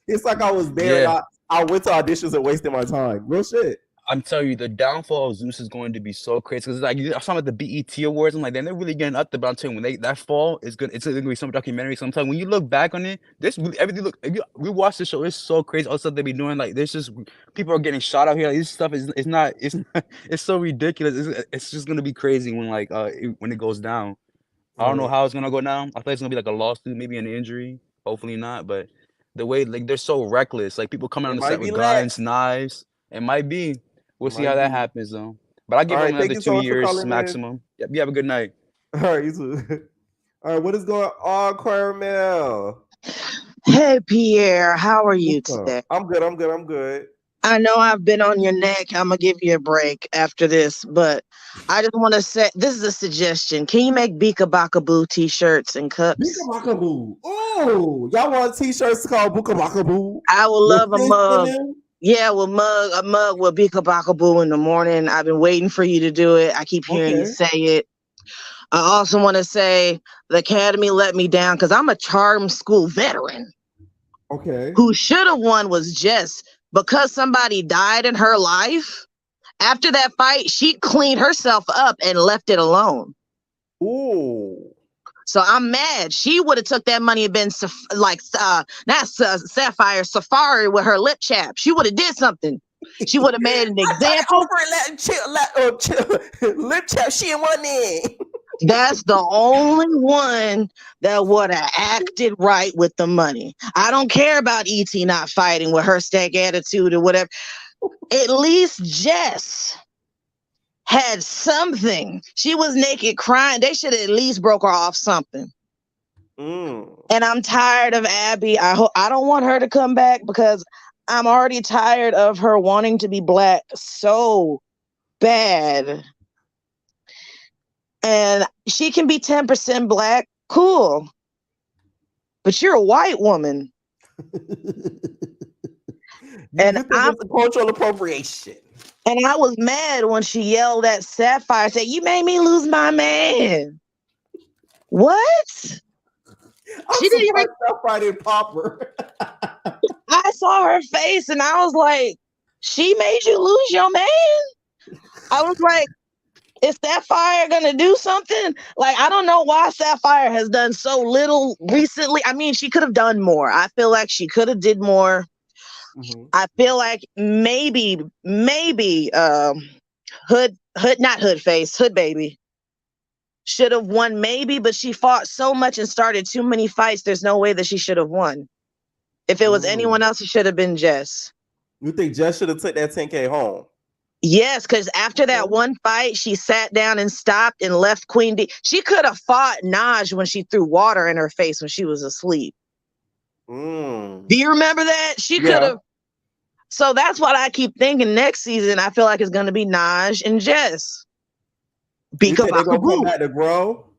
S3: It's like I was there and I went to auditions and wasted my time. Real shit.
S9: I'm telling you, the downfall of Zeus is going to be so crazy because like I saw at the BET Awards. I'm like, they're really getting up there. But I'm telling you, when that fall is good, it's gonna be some documentary. So I'm telling you, when you look back on it, everything look. If we watch the show, it's so crazy. All the stuff they be doing, like there's just people are getting shot out here. Like, this stuff it's so ridiculous. It's just gonna be crazy when when it goes down. I don't know how it's gonna go down. I think it's gonna be like a lawsuit, maybe an injury. Hopefully not. But the way like they're so reckless, like people coming on the set with guns, knives. It might be. We'll see how that happens, though. But I give them another 2 years maximum. Yep, you have a good night.
S3: All right, you too. All right, what is going on, Caramel?
S10: Hey, Pierre, how are you today?
S3: I'm good.
S10: I know I've been on your neck. I'm going to give you a break after this, but I just want to say, this is a suggestion. Can you make Bika Baka Boo t-shirts and cups?
S3: Bika Baka Boo. Oh, y'all want t-shirts called Bika Baka Boo?
S10: I would love a mug. Yeah, a mug with Bika Baka Boo in the morning. I've been waiting for you to do it. I keep hearing you say it. I also want to say the Academy let me down because I'm a charm school veteran.
S3: Okay.
S10: Who should have won was Jess. because somebody died in her life, after that fight, she cleaned herself up and left it alone.
S3: Ooh.
S10: So I'm mad. She would have took that money and been not Sapphire, Safari with her lip chap. She would have did something. She would have made an example.
S3: Lip chap, she in one in.
S10: That's the only one that would have acted right with the money. I don't care about E.T. not fighting with her stank attitude or whatever. At least Jess had something. She was naked crying. They should have at least broke her off something. And I'm tired of Abby. I don't want her to come back because I'm already tired of her wanting to be black so bad. And she can be 10% black, cool. But you're a white woman.
S3: And I'm cultural appropriation.
S10: And I was mad when she yelled at Sapphire, said, "You made me lose my man." What?
S3: She didn't even Sapphire didn't pop her.
S10: I saw her face and I was like, she made you lose your man? I was like, is Sapphire gonna do something? Like, I don't know why Sapphire has done so little recently. I mean, she could have done more. I feel like she could have did more. I feel like maybe Hood Baby should have won maybe, but she fought so much and started too many fights. There's no way that she should have won. If it was anyone else, it should have been Jess.
S3: You think Jess should have took that 10K home?
S10: Yes, because after that one fight, she sat down and stopped and left Queen D. She could have fought Naj when she threw water in her face when she was asleep. Do you remember that? She could have. So that's what I keep thinking. Next season, I feel like it's going to be Naj and Jess.
S3: Because they're going to come back to grow?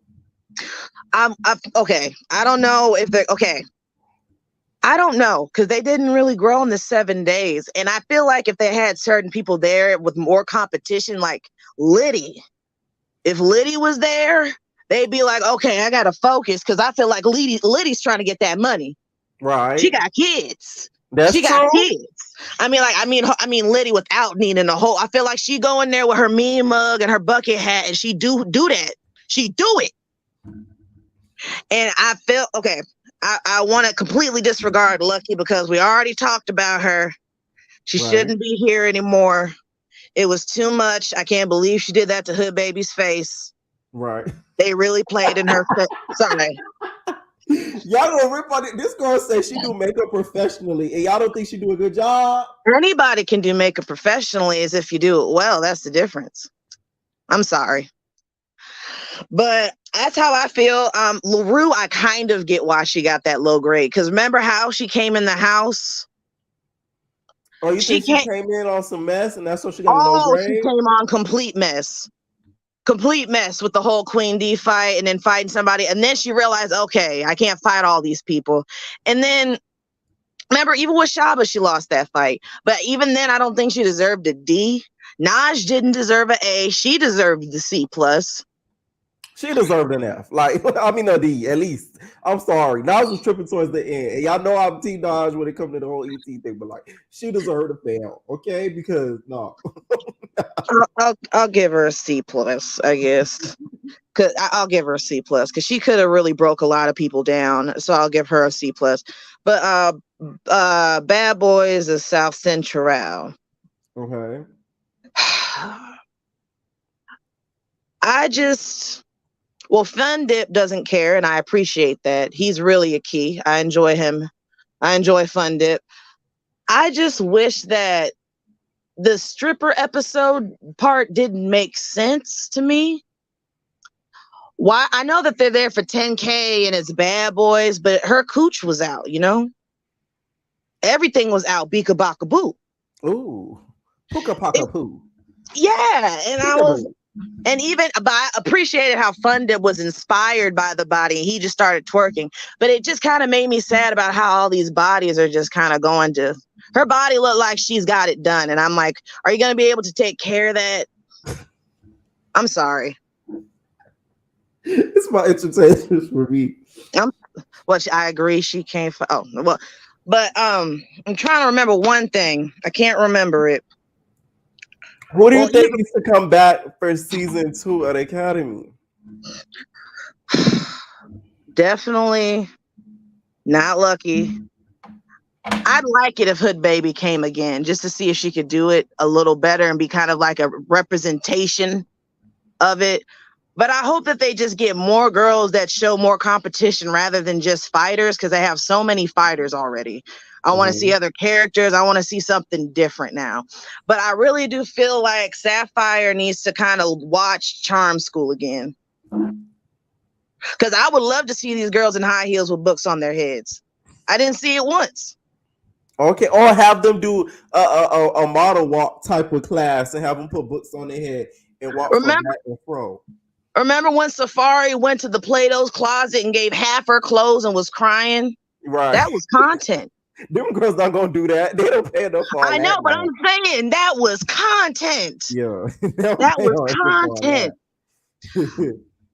S10: Okay. I don't know if they're okay. I don't know, because they didn't really grow in the 7 days. And I feel like if they had certain people there with more competition, like Liddy, if Liddy was there, they'd be like, okay, I got to focus, because I feel like Liddy's trying to get that money.
S3: Right.
S10: She got kids.
S3: She got
S10: kids. I mean, Liddy without needing a whole. I feel like she go in there with her mean mug and her bucket hat, and she do that. She do it. And I feel okay. I want to completely disregard Lucky because we already talked about her. She shouldn't be here anymore. It was too much. I can't believe she did that to Hood Baby's face.
S3: Right.
S10: They really played in her face. Sorry.
S3: Y'all gonna rip on it. This girl says she do makeup professionally, and y'all don't think she do a good job?
S10: Anybody can do makeup professionally, as if you do it well. That's the difference. I'm sorry. But that's how I feel. LaRue, I kind of get why she got that low grade. Because remember how she came in the house?
S3: Oh, you think she came in on some mess and that's what she got a low grade?
S10: She came on complete mess. Complete mess with the whole Queen D fight and then fighting somebody. And then she realized, okay, I can't fight all these people. And then, remember, even with Shaba, she lost that fight. But even then, I don't think she deserved a D. Naj didn't deserve an A. She deserved the C+.
S3: She deserved an F. Like, I mean, a D, at least. I'm sorry. Naj was tripping towards the end. And y'all know I'm Team Naj when it comes to the whole ET thing, but like, she deserved a fail, okay? Because, no.
S10: I'll give her a C+, I guess. Cause I'll give her a C+, because she could have really broke a lot of people down. So I'll give her a C+. But Bad Boys is South Central.
S3: Okay.
S10: Fun Dip doesn't care, and I appreciate that. He's really a key. I enjoy him. I enjoy Fun Dip. I just wish that the stripper episode part didn't make sense to me. Why? I know that they're there for 10K and it's Bad Boys, but her cooch was out, you know? Everything was out. Beaka Baka Boo.
S3: Ooh. Puka Paka Poo.
S10: Yeah, and I appreciated how Fun Dip was inspired by the body. He just started twerking, but it just kind of made me sad about how all these bodies are just kind of going to. Her body looked like she's got it done, and I'm like, are you going to be able to take care of that? I'm sorry.
S3: It's my entertainment for me.
S10: I agree. She can't. But I'm trying to remember one thing. I can't remember it.
S3: Who do you think needs to come back for season 2 of the Academy?
S10: Definitely not Lucky. I'd like it if Hood Baby came again, just to see if she could do it a little better and be kind of like a representation of it. But I hope that they just get more girls that show more competition rather than just fighters, because they have so many fighters already. I want to see other characters. I want to see something different now. But I really do feel like Sapphire needs to kind of watch Charm School again. Because I would love to see these girls in high heels with books on their heads. I didn't see it once.
S3: Okay, or have them do a model walk type of class and have them put books on their head and walk from back and fro.
S10: Remember when Safari went to the Play-Doh's closet and gave half her clothes and was crying?
S3: Right.
S10: That was content.
S3: Them girls not gonna do that. They don't pay enough for all
S10: I know,
S3: that,
S10: but
S3: man.
S10: I'm saying that was content.
S3: Yeah.
S10: That was content.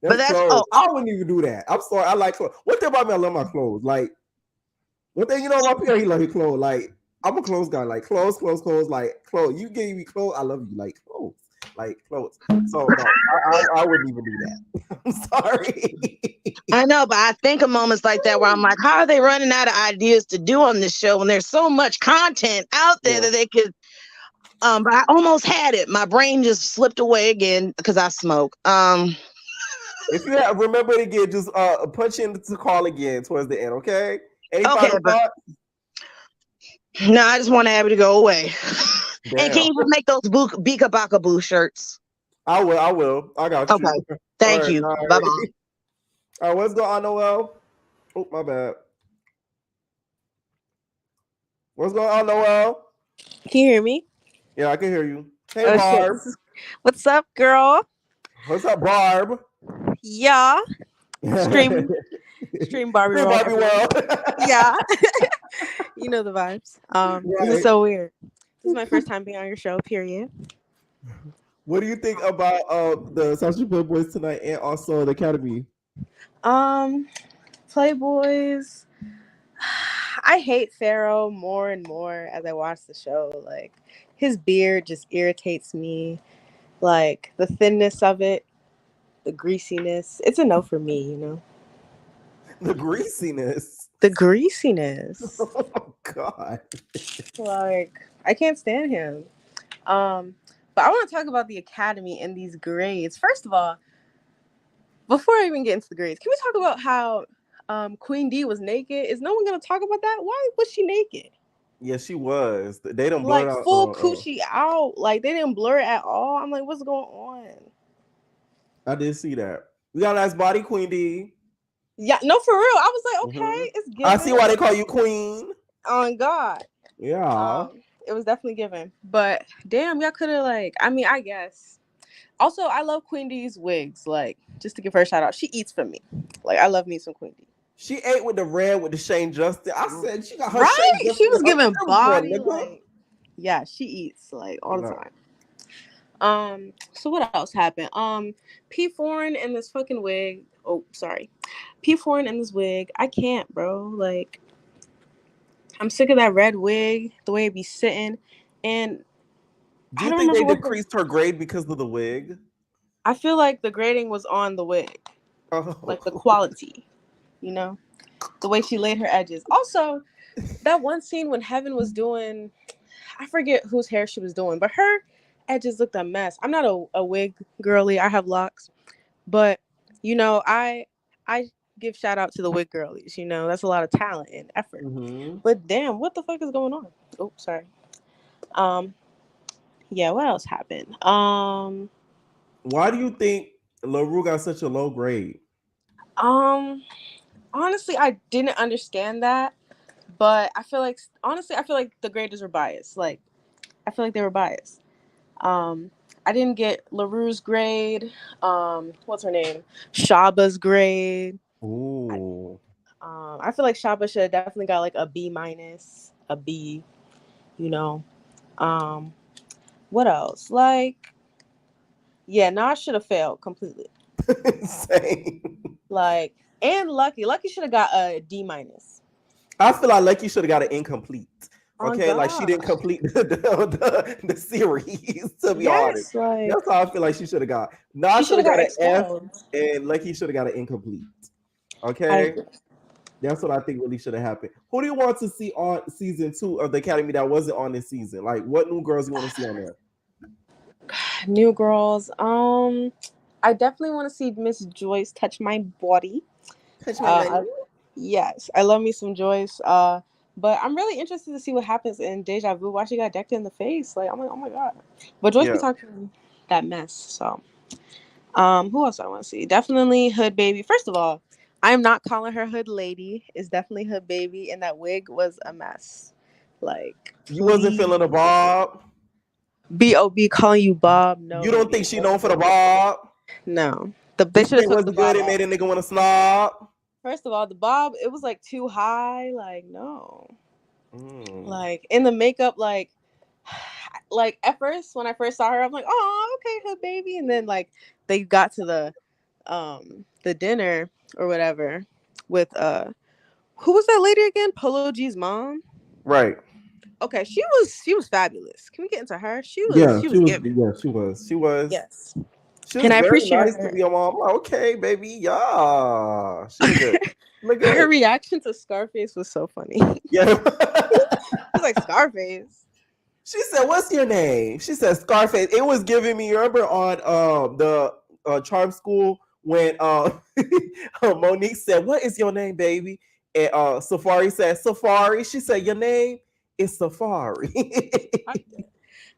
S3: But that's I wouldn't even do that. I'm sorry. I like clothes. One thing about me, I love my clothes. Like one thing, my Pierre, he love his clothes. Like I'm a clothes guy. Like clothes. Like clothes. You gave me clothes, I love you. Like clothes. Like clothes. So no, I wouldn't even do that. I'm sorry.
S10: I know, but I think of moments like that where I'm like, how are they running out of ideas to do on this show when there's so much content out there that they could but I almost had it. My brain just slipped away again because I smoke.
S3: If you remember it again, just punch in to call again towards the end, okay? Any final thoughts?
S10: No, I just want Abby to go away. And can you make those Bika Baka Boo shirts?
S3: I will. I got you.
S10: Okay. Thank you. Bye-bye.
S3: All right, what's going on, Noel? Oh, my bad. What's going on, Noel?
S11: Can you hear me?
S3: Yeah, I can hear you. Hey, Barb.
S11: What's up, girl?
S3: What's up, Barb?
S11: Yeah. Stream Barbie World. Yeah. You know the vibes. This is so weird. This is my first time being on your show, period.
S3: What do you think about the Social Playboys tonight and also the Academy?
S11: Playboys. I hate Pharaoh more and more as I watch the show. Like his beard just irritates me. Like the thinness of it, the greasiness. It's a no for me,
S3: The greasiness.
S11: The greasiness.
S3: Oh God.
S11: Like I can't stand him. But I want to talk about the Academy and these grades. First of all, before I even get into the grades, can we talk about how Queen D was naked? Is no one gonna talk about that? Why was she naked?
S3: Yeah, she was. They don't blur out
S11: full coochie out. Like they didn't blur it at all. I'm like, what's going on?
S3: I did see that. We got a nice body, Queen D.
S11: Yeah, no, for real. I was like, okay, it's given.
S3: I see why they call you Queen.
S11: On God.
S3: Yeah.
S11: It was definitely given. But damn, y'all could have I guess. Also, I love Queen D's wigs. Like, just to give her a shout out, she eats for me. Like, I love me some Queen D.
S3: She ate with the red with the Shane Justice. I said she got her
S11: right. She was giving body.
S3: Like,
S11: yeah, she eats like all the time. So what else happened? P Foreign in this fucking wig. Oh, sorry. P Foreign in this wig. I can't, bro. Like, I'm sick of that red wig, the way it be sitting. And
S3: do you think they decreased her grade because of the wig?
S11: I feel like the grading was on the wig. Like the quality, the way she laid her edges. Also, that one scene when Heaven was doing, I forget whose hair she was doing, but her edges looked a mess. I'm not a wig girly. I have locks. But, I give shout out to the wig girlies. That's a lot of talent and effort.
S3: Mm-hmm.
S11: But damn, what the fuck is going on? Oh, sorry. Yeah, what else happened?
S3: Why do you think LaRue got such a low grade?
S11: Honestly, I didn't understand that, but I feel like the graders were biased. Like, I feel like they were biased. I didn't get LaRue's grade. What's her name? Shaba's grade.
S3: Ooh.
S11: I feel like Shaba should have definitely got like a B minus, a B. What else? Like, yeah, I should have failed completely.
S3: Same.
S11: Like, and Lucky should have got a D minus.
S3: I feel like Lucky should have got an incomplete.
S11: Oh,
S3: Okay, like she didn't
S11: gosh.
S3: complete the series. To be honest,
S11: Yes, like
S3: that's how I feel like she should have got. No, I
S11: she
S3: should
S11: should
S3: have
S11: have
S3: got
S11: got
S3: an F,
S11: expelled.
S3: and Lucky should have got an incomplete.
S11: I
S3: Okay,
S11: agree.
S3: that's what I think really should have happened. Who do you want to see on season 2 of the Academy that wasn't on this season? Like, what new girls you want to see on there?
S11: New girls. I definitely want to see Miss Joyce touch my body.
S3: Touch my body.
S11: Yes, I love me some Joyce. But I'm really interested to see what happens in Deja Vu. Why she got decked in the face? Like, I'm like, oh my god. But Joyce be
S3: Yeah.
S11: talking that mess. So, who else I want to see? Definitely Hood Baby. First of all, I'm not calling her Hood Lady. It's definitely Hood Baby, and that wig was a mess. Like,
S3: You wasn't feeling the Bob.
S11: B.O.B. calling you Bob. No,
S3: You don't
S11: baby.
S3: think she known for the Bob?
S11: No. They should have
S3: It
S11: took the
S3: wasn't good.
S11: Bob
S3: It made a
S11: off.
S3: nigga want to snob.
S11: First of all, the Bob, it was like too high. Like, no.
S3: Mm.
S11: Like in the makeup, like at first when I first saw her, I'm like, oh, okay, Hood Baby. And then like they got to the dinner or whatever with who was that lady again? Polo G's mom.
S3: Right.
S11: Okay, she was fabulous. Can we get into her? She was giving.
S3: Yeah, she was.
S11: Yes.
S3: She was
S11: And I
S3: very
S11: appreciate
S3: nice
S11: her.
S3: to be a mom. Okay, baby. Yeah. She look good. Look good.
S11: Her reaction to Scarface was so funny.
S3: Yeah.
S11: She's like, Scarface.
S3: She said, "What's your name?" She said, "Scarface." It was giving me. Remember on the charm school when Monique said, "What is your name, baby?" And Safari said, "Safari." She said, "Your name is Safari."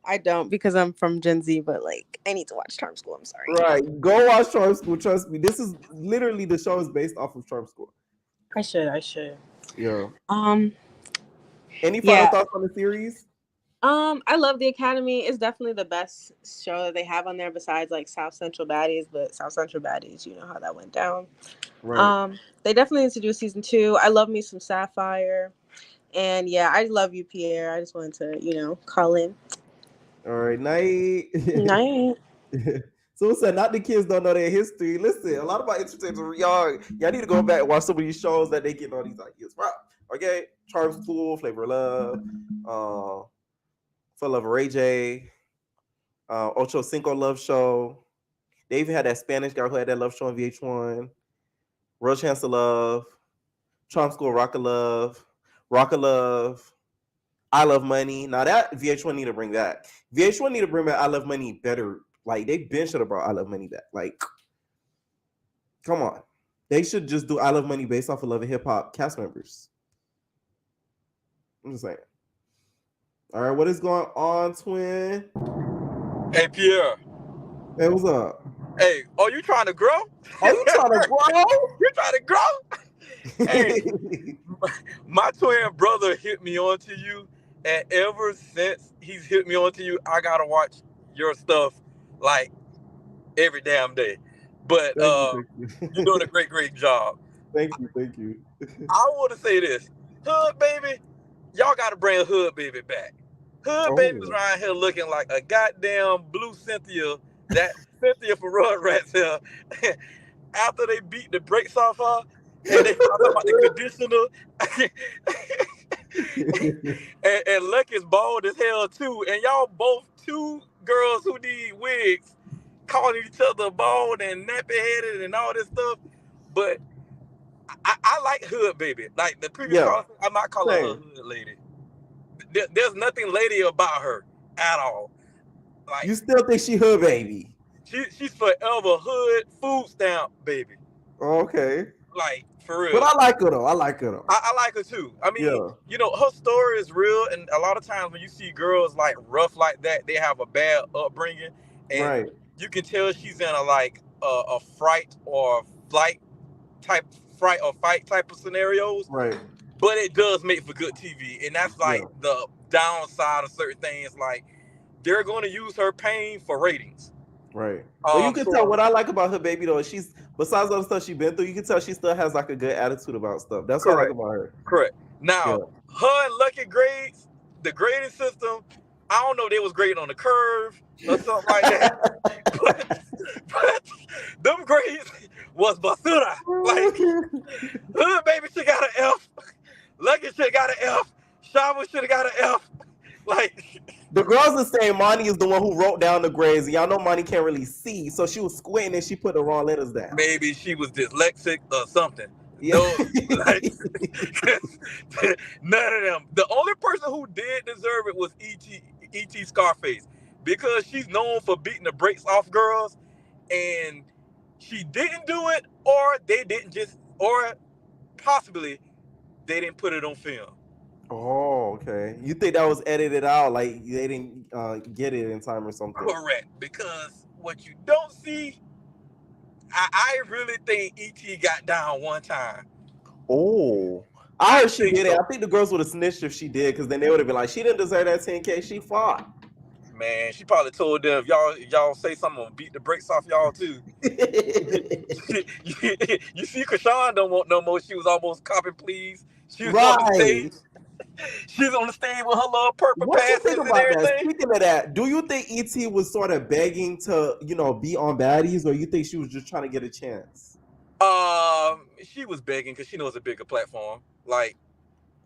S11: I don't because I'm from Gen Z, but like I need to watch Charm School. I'm sorry.
S3: Right. Go watch Charm School. Trust me. This is literally the show is based off of Charm School.
S11: I should.
S3: Yeah. Any final
S11: Yeah.
S3: thoughts on the series?
S11: I love the Academy. It's definitely the best show that they have on there besides like South Central Baddies, but South Central Baddies, you know how that went down.
S3: Right.
S11: They definitely need to do season 2. I love me some Sapphire. And yeah, I love you, Pierre. I just wanted to, call in.
S3: All right, night.
S11: Night.
S3: So it said, not the kids don't know their history. Listen, a lot of my entertainers are y'all need to go back and watch some of these shows that they get all these ideas from. Okay, Charm School, Flavor of Love, For Love of Ray J, Ocho Cinco Love Show. They even had that Spanish guy who had that love show on VH1. Real Chance of Love, Charm School, Rock of Love, I Love Money. Now that VH1 need to bring that. VH1 need to bring back I Love Money better. Like they been should have brought I Love Money back. Like, come on. They should just do I Love Money based off of Love and Hip Hop cast members. I'm just saying. All right, what is going on, twin?
S12: Hey, Pierre.
S3: Hey, what's up?
S12: Hey, are you trying to grow?
S3: Are you trying to grow?
S12: You trying to grow? Hey, my twin brother hit me onto you, and ever since he's hit me onto you, I gotta watch your stuff like every damn day. But
S3: Thank you.
S12: You're doing a great job.
S3: Thank you.
S12: I want to say this, Hood Baby, y'all gotta bring Hood Baby back. Hood Baby's around here looking like a goddamn blue Cynthia, that Cynthia for Rugrats here. After they beat the brakes off her, and they talk about the conditioner, and Lucky's bald as hell too, and y'all both two girls who need wigs, calling each other bald and nappy headed and all this stuff. But I like Hood Baby. Like the previous caller, I'm not calling her Hood Lady. There's nothing lady about her at all. Like,
S3: you still think she Hood Baby?
S12: She's forever Hood food stamp baby.
S3: Okay.
S12: Like, for real.
S3: But I like her though. I like her
S12: too. I mean, her story is real, and a lot of times when you see girls like rough like that, they have a bad upbringing, and you can tell she's in a fright or fight type of scenarios.
S3: Right.
S12: But it does make for good TV, and that's like the downside of certain things. Like, they're going to use her pain for ratings.
S3: Right. But you can tell what I like about her baby though. She's besides all the stuff she's been through, you can tell she still has like a good attitude about stuff. That's what I like about her.
S12: Correct. Now, her and Lucky grades, the grading system, I don't know if they was grading on the curve or something like that. but them grades was basura. Like, Hood Baby, she got an F. Lucky,
S3: saying Monty is the one who wrote down the grades. Y'all know Monty can't really see, so she was squinting and she put the wrong letters down.
S12: Maybe she was dyslexic or something.
S3: Yeah.
S12: No, like none of them. The only person who did deserve it was E.T. Scarface, because she's known for beating the brakes off girls, and she didn't do it, or they didn't just, or possibly they didn't put it on film.
S3: Oh, okay. You think that was edited out, like they didn't get it in time or something?
S12: Correct, because what you don't see, I really think E.T. got down one time.
S3: Oh, I heard she
S12: think
S3: did it.
S12: so.
S3: I think the girls would have snitched if she did, because then they would have been like, she didn't deserve that 10K. She fought.
S12: Man, she probably told them, if y'all say something, I'm gonna beat the brakes off y'all too. You see, Krishan don't want no more. She was almost copping pleas. She was on the stage. She was on the stage with her little purple
S3: What you
S12: passes
S3: think
S12: and
S3: about that?
S12: everything.
S3: Speaking of that, do you think E.T. was sort of begging to, be on Baddies, or you think she was just trying to get a chance?
S12: She was begging because she knows a bigger platform. Like,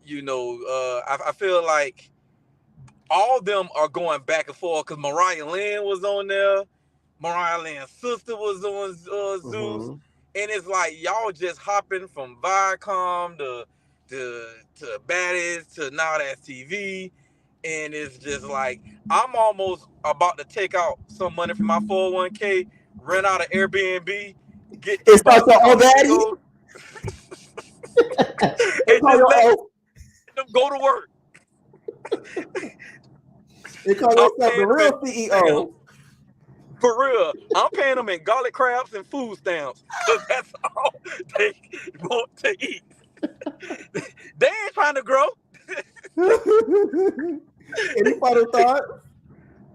S12: I feel like all of them are going back and forth because Mariah Lynn was on there. Mariah Lynn's sister was on Zeus. And it's like y'all just hopping from Viacom to Baddies to Now That's TV. And it's just like, I'm almost about to take out some money from my 401k, rent out an Airbnb, get
S3: Start your own Baddie?
S12: and just let them go to work.
S3: They call yourself the real CEO.
S12: For real, I'm paying them in garlic crabs and food stamps because that's all they want to eat. They ain't trying to grow.
S3: Any final thought?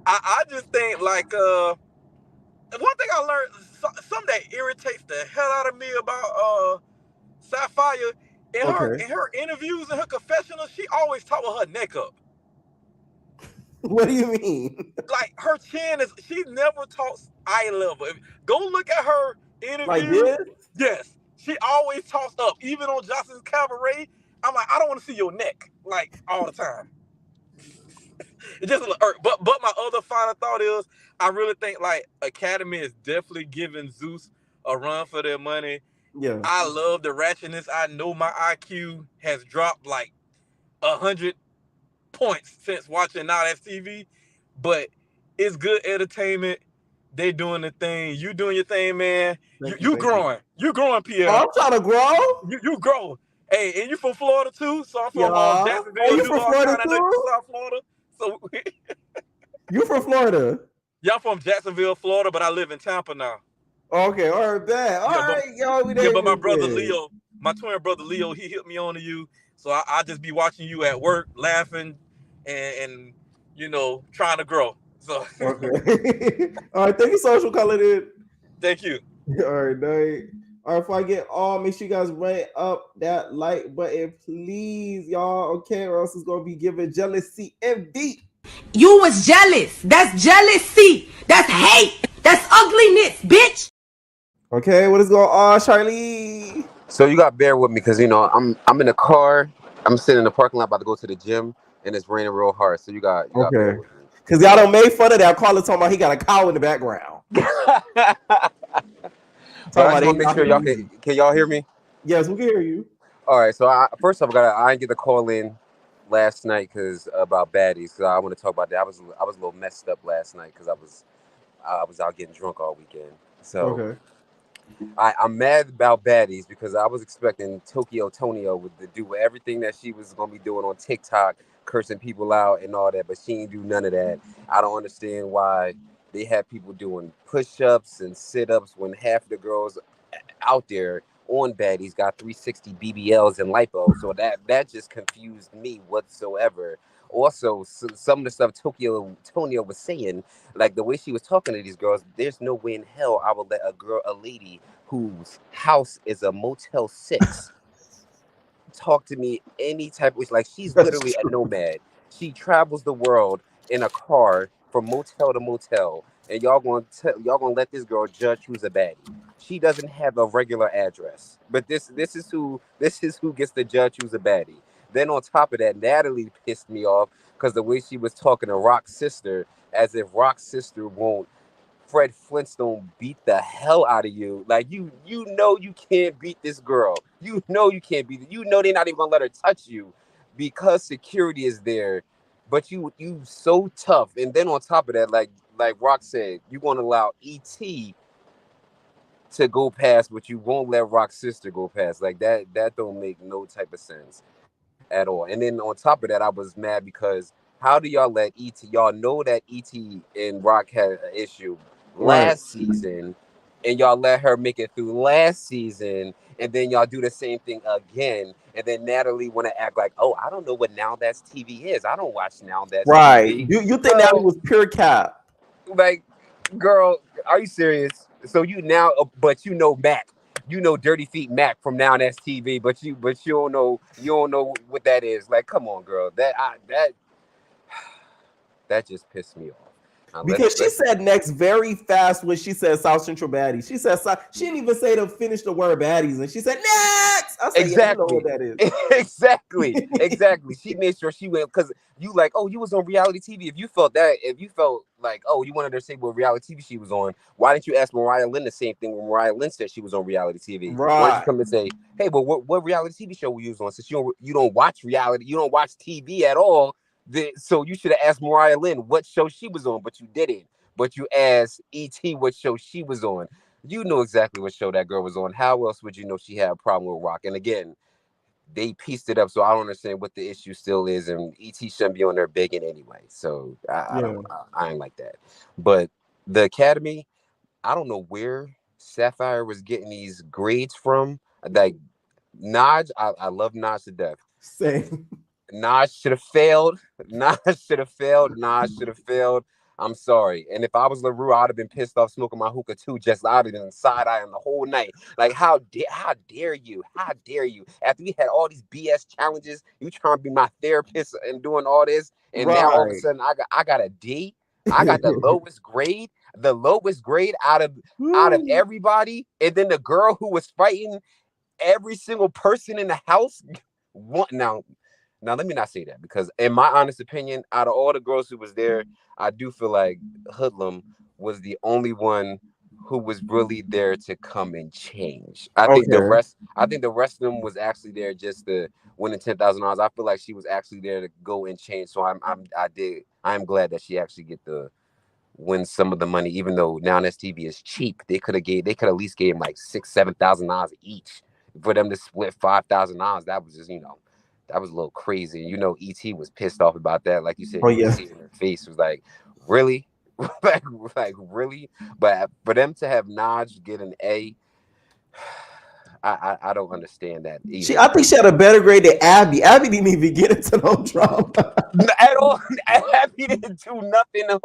S12: I just think like one thing I learned, something that irritates the hell out of me about Sapphire in her interviews and her confessionals, she always talk with her neck up.
S3: What do you mean?
S12: Like her chin is, she never talks eye level. Go look at her interview.
S3: Like this?
S12: Yes. She always talks up. Even on Johnson's Cabaret, I'm like, I don't want to see your neck like all the time. It just but my other final thought is, I really think like Academy is definitely giving Zeus a run for their money.
S3: Yeah.
S12: I love the ratchetness. I know my IQ has dropped like 100 points since watching Now That's TV, but it's good entertainment. They doing the thing. You doing your thing, man. You growing. You growing, Pierre.
S3: Oh, I'm trying to grow.
S12: You grow. Hey, and you from Florida too? So I'm from Jacksonville.
S3: Oh, you from Florida too?
S12: South Florida. So
S3: you from Florida?
S12: Yeah, I'm from Jacksonville, Florida, but I live in Tampa now.
S3: Okay, all right, bad. All right, yo, we there.
S12: But my brother Leo, my twin brother Leo, he hit me on to you. So I just be watching you at work, laughing, and trying to grow. So
S3: okay. All right, thank you, Social, calling in.
S12: Thank you.
S3: All right, night. All right, before I get all, make sure you guys rank up that like button, please, y'all. Okay, or else it's gonna be giving jealousy MD.
S13: You was jealous. That's jealousy. That's hate. That's ugliness, bitch.
S3: Okay, what is going on, Charlie?
S14: So you got to bear with me because I'm in the car. I'm sitting in the parking lot about to go to the gym, and it's raining real hard. So you got to bear with me.
S3: Because y'all don't make fun of that. Caller talking about he got a cow in the background.
S14: I just want to make sure y'all can y'all hear me?
S3: Yes, we can hear you.
S14: All right. So first off, I didn't get the call in last night about Baddies, because I want to talk about that. I was a little messed up last night because I was out getting drunk all weekend. So I'm mad about Baddies because I was expecting Tokyo Tonio to do everything that she was gonna be doing on TikTok, cursing people out and all that, but she didn't do none of that. I don't understand why they have people doing push-ups and sit-ups when half the girls out there on Baddies got 360 BBLs and lipo. So that just confused me whatsoever. Also, some of the stuff Tonio was saying, like the way she was talking to these girls, there's no way in hell I would let a lady whose house is a Motel 6 talk to me any type of, like, she's literally a nomad. She travels the world in a car from motel to motel, and y'all gonna let this girl judge who's a baddie. She doesn't have a regular address, but this is who gets to judge who's a baddie. Then on top of that, Natalie pissed me off because the way she was talking to Rock's sister, as if Rock's sister won't Fred Flintstone beat the hell out of you. Like you know you can't beat this girl. You know you can't beat it. You know they're not even gonna let her touch you because security is there. But you so tough. And then on top of that, like Rock said, you're gonna allow E.T. to go past, but you won't let Rock's sister go past. Like that don't make no type of sense at all. And then on top of that, I was mad because how do y'all let E.T. Y'all know that E.T. and Rock had an issue last season, and y'all let her make it through last season, and then y'all do the same thing again, and then Natalie want to act like, oh, I don't know what Now That's TV is. I don't watch Now That's
S3: Right.
S14: TV.
S3: You think Natalie was pure cap?
S14: Like, girl, are you serious? So you now, but you know Mac. You know Dirty Feet Mac from Now That's TV, but you don't know what that is. Like, come on, girl. That just pissed me off. Now,
S3: Because she said next very fast when she said South Central baddies. She said she didn't even say to finish the word baddies, and she said next. I said, yeah, you know what that is.
S14: Exactly. She made sure she went because you like, oh, you was on reality TV. If you felt like, oh, you wanted her to say what reality TV she was on, why didn't you ask Mariah Lynn the same thing when Mariah Lynn said she was on reality TV? Why didn't you come and say, hey, but what reality TV show were you on? Since you don't watch reality, you don't watch TV at all. So you should have asked Mariah Lynn what show she was on, but you didn't. But you asked E.T. what show she was on. You know exactly what show that girl was on. How else would you know she had a problem with Rock? And again, they pieced it up, so I don't understand what the issue still is. And E.T. shouldn't be on there begging anyway. So I ain't like that. But the Academy, I don't know where Sapphire was getting these grades from. Like Naj, I love Naj to death.
S3: Same.
S14: Nas should have failed. Nas should have failed. Nas should have failed. I'm sorry. And if I was LaRue, I'd have been pissed off smoking my hookah too. Just I'd have been side eyeing the whole night. Like, how dare you? How dare you? After we had all these BS challenges, you trying to be my therapist and doing all this, and now all of a sudden I got a D. I got the lowest grade. The lowest grade out of everybody. And then the girl who was fighting every single person in the house. Now, let me not say that because, in my honest opinion, out of all the girls who was there, I do feel like Hoodlum was the only one who was really there to come and change. I think the rest of them was actually there just to win the $10,000. I feel like she was actually there to go and change. So I'm glad that she actually get to win some of the money, even though Now That's TV is cheap. They could at least gave him like $6,000-$7,000 each for them to split $5,000. That was just that was a little crazy. E.T. was pissed off about that. Like you said, you could see it in her face. It was like, really? like really? But for them to have Naj get an A, I don't understand that either.
S3: I think she had a better grade than Abby. Abby didn't even get into no drama
S14: at all. Abby didn't do nothing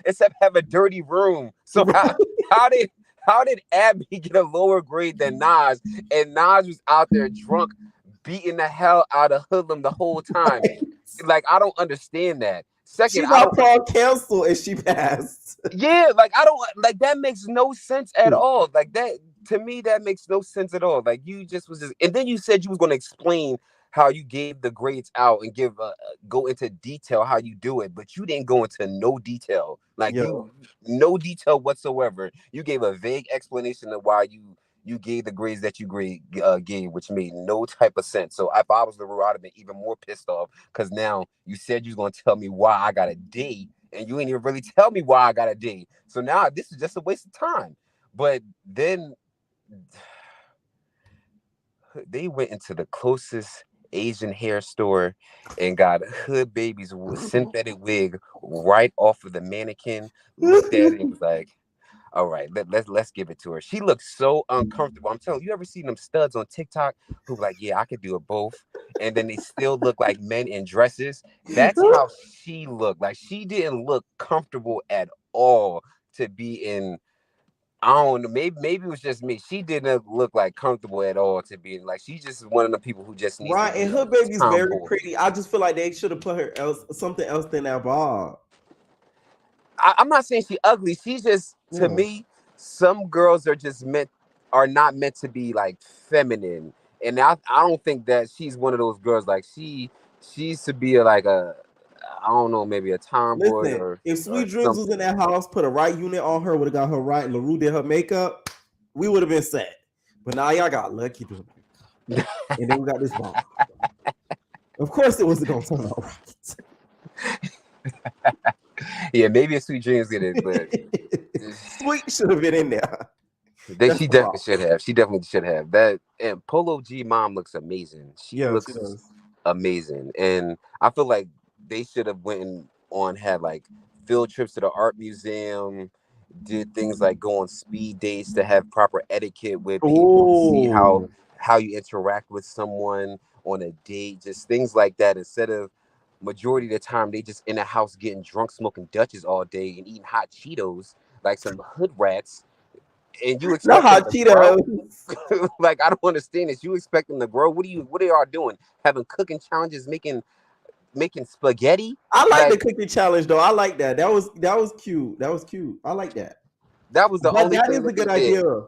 S14: except have a dirty room. So how did Abby get a lower grade than Naj? And Naj was out there drunk, beating the hell out of Hoodlum the whole time. Like, I don't understand that. Second,
S3: she got prom canceled and she passed.
S14: Yeah, like I don't like that makes no sense at all. Like that to me, that makes no sense at all. Like you just was just, and then you said you was going to explain how you gave the grades out and go into detail how you do it, but you didn't go into no detail. Like no detail whatsoever. You gave a vague explanation of why you gave the grades that you gave, which made no type of sense. So if I was the I'd have been even more pissed off because now you said you was going to tell me why I got a D, and you ain't even really tell me why I got a D. So now this is just a waste of time. But then they went into the closest Asian hair store and got Hood Baby's synthetic wig right off of the mannequin, looked at it and was like, all right, let's give it to her. She looks so uncomfortable. I'm telling you, ever seen them studs on TikTok who like, yeah, I could do it both, and then they still look like men in dresses? That's how she looked. Like she didn't look comfortable at all to be in. I don't know. Maybe it was just me. She didn't look like comfortable at all to be in. Like she's just one of the people who just needs to be
S3: and Hood Baby's very pretty. I just feel like they should have put her something else than that bob.
S14: I'm not saying she's ugly. She's just, to me, some girls are not meant to be like feminine And I don't think that she's one of those girls. Like she should be like a, I don't know, maybe a tomboy
S3: Listen,
S14: or
S3: if Sweet Dreams was in
S14: something.
S3: that house, put a right unit on her, would have got her right. LaRue did her makeup, we would have been set. But now y'all got Lucky doing makeup. And then we got this bomb. Of course it wasn't gonna turn out right.
S14: Yeah, maybe a Sweet Dreams did it, but
S3: Sweet should have been in there.
S14: She definitely should have. She definitely should have. That and Polo G mom looks amazing. She looks amazing. And I feel like they should have went on had like field trips to the art museum, did things like go on speed dates to have proper etiquette with people to see how you interact with someone on a date, just things like that, instead of majority of the time they just in the house getting drunk, smoking Dutches all day and eating hot Cheetos like some hood rats. And you expect them to grow? Like, I don't understand this. You expect them to grow? What are y'all doing? Having cooking challenges, making spaghetti?
S3: I like the cooking challenge though. I like that. That was cute. That was cute. I like that.
S14: That was the only
S3: that
S14: thing
S3: is
S14: that
S3: a good
S14: they did.
S3: idea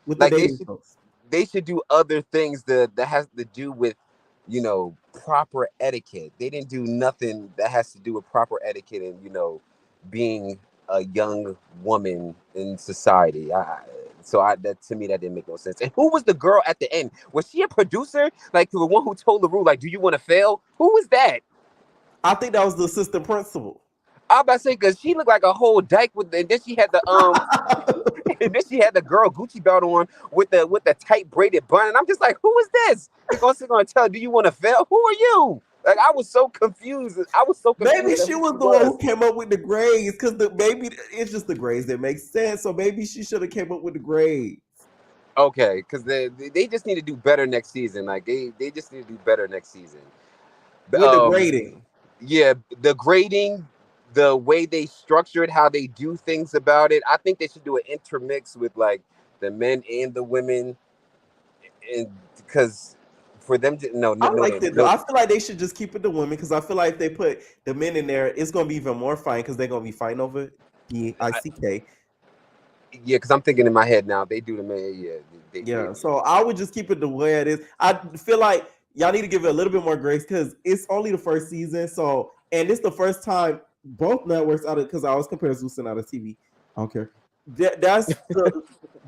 S3: with
S14: Like
S3: the dating shows.
S14: They should do other things that has to do with, proper etiquette. They didn't do nothing that has to do with proper etiquette and, being a young woman in society. That to me, that didn't make no sense. And who was the girl at the end? Was she a producer? Like the one who told LaRue, like, do you want to fail? Who was that?
S3: I think that was the assistant principal.
S14: I was about to say, because she looked like a whole dyke and then she had the and then she had the girl Gucci belt on with the tight braided bun, and I'm just like, who is this? They're gonna tell, do you want to fail? Who are you? Like, I was so confused.
S3: Maybe she was the one who came up with the grades, because maybe it's just the grades that make sense. So maybe she should have came up with the grades.
S14: Okay, because they just need to do better next season. Like they just need to do better next season.
S3: With the grading.
S14: Yeah, the grading, the way they structure it, how they do things about it. I think they should do an intermix with like the men and the women, and because for them to
S3: I like it though. I feel like they should just keep it the women, because I feel like if they put the men in there, it's gonna be even more fine, because they're gonna be fighting over DICK.
S14: Yeah, because I'm thinking in my head now, they do the man. Yeah,
S3: So I would just keep it the way it is. I feel like y'all need to give it a little bit more grace, because it's only the first season. So, and it's the first time both networks out of, because I always compare Zeus and out of TV. I don't care. That's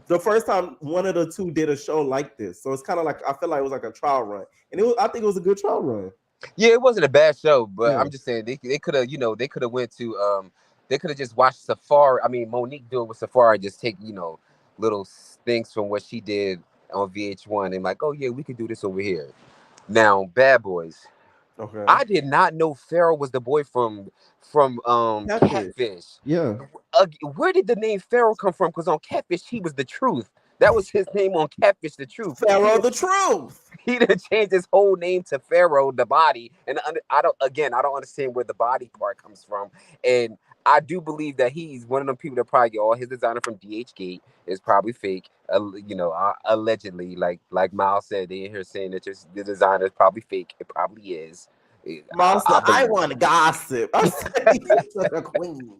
S3: the first time one of the two did a show like this. So it's kind of like, I feel like it was like a trial run, and I think it was a good trial run.
S14: Yeah, it wasn't a bad show, but I'm just saying they could have, they could have went to they could have just watched Safari. I mean, Monique do it with Safari, just take, little things from what she did on VH1 and like, oh yeah, we could do this over here. Now, Bad Boys.
S3: Okay.
S14: I did not know Pharaoh was the boy from Catfish.
S3: Yeah.
S14: Where did the name Pharaoh come from? Because on Catfish, he was the truth. That was his name on Catfish, the truth.
S3: Pharaoh the truth.
S14: He done changed his whole name to Pharaoh, the body. And I don't understand where the body part comes from. And I do believe that he's one of them people that probably get all his designer from DHgate is probably fake. Allegedly, like Miles said, they in here saying that the designer is probably fake. It probably is.
S3: Miles said, I want to gossip. I'm saying you're a queen.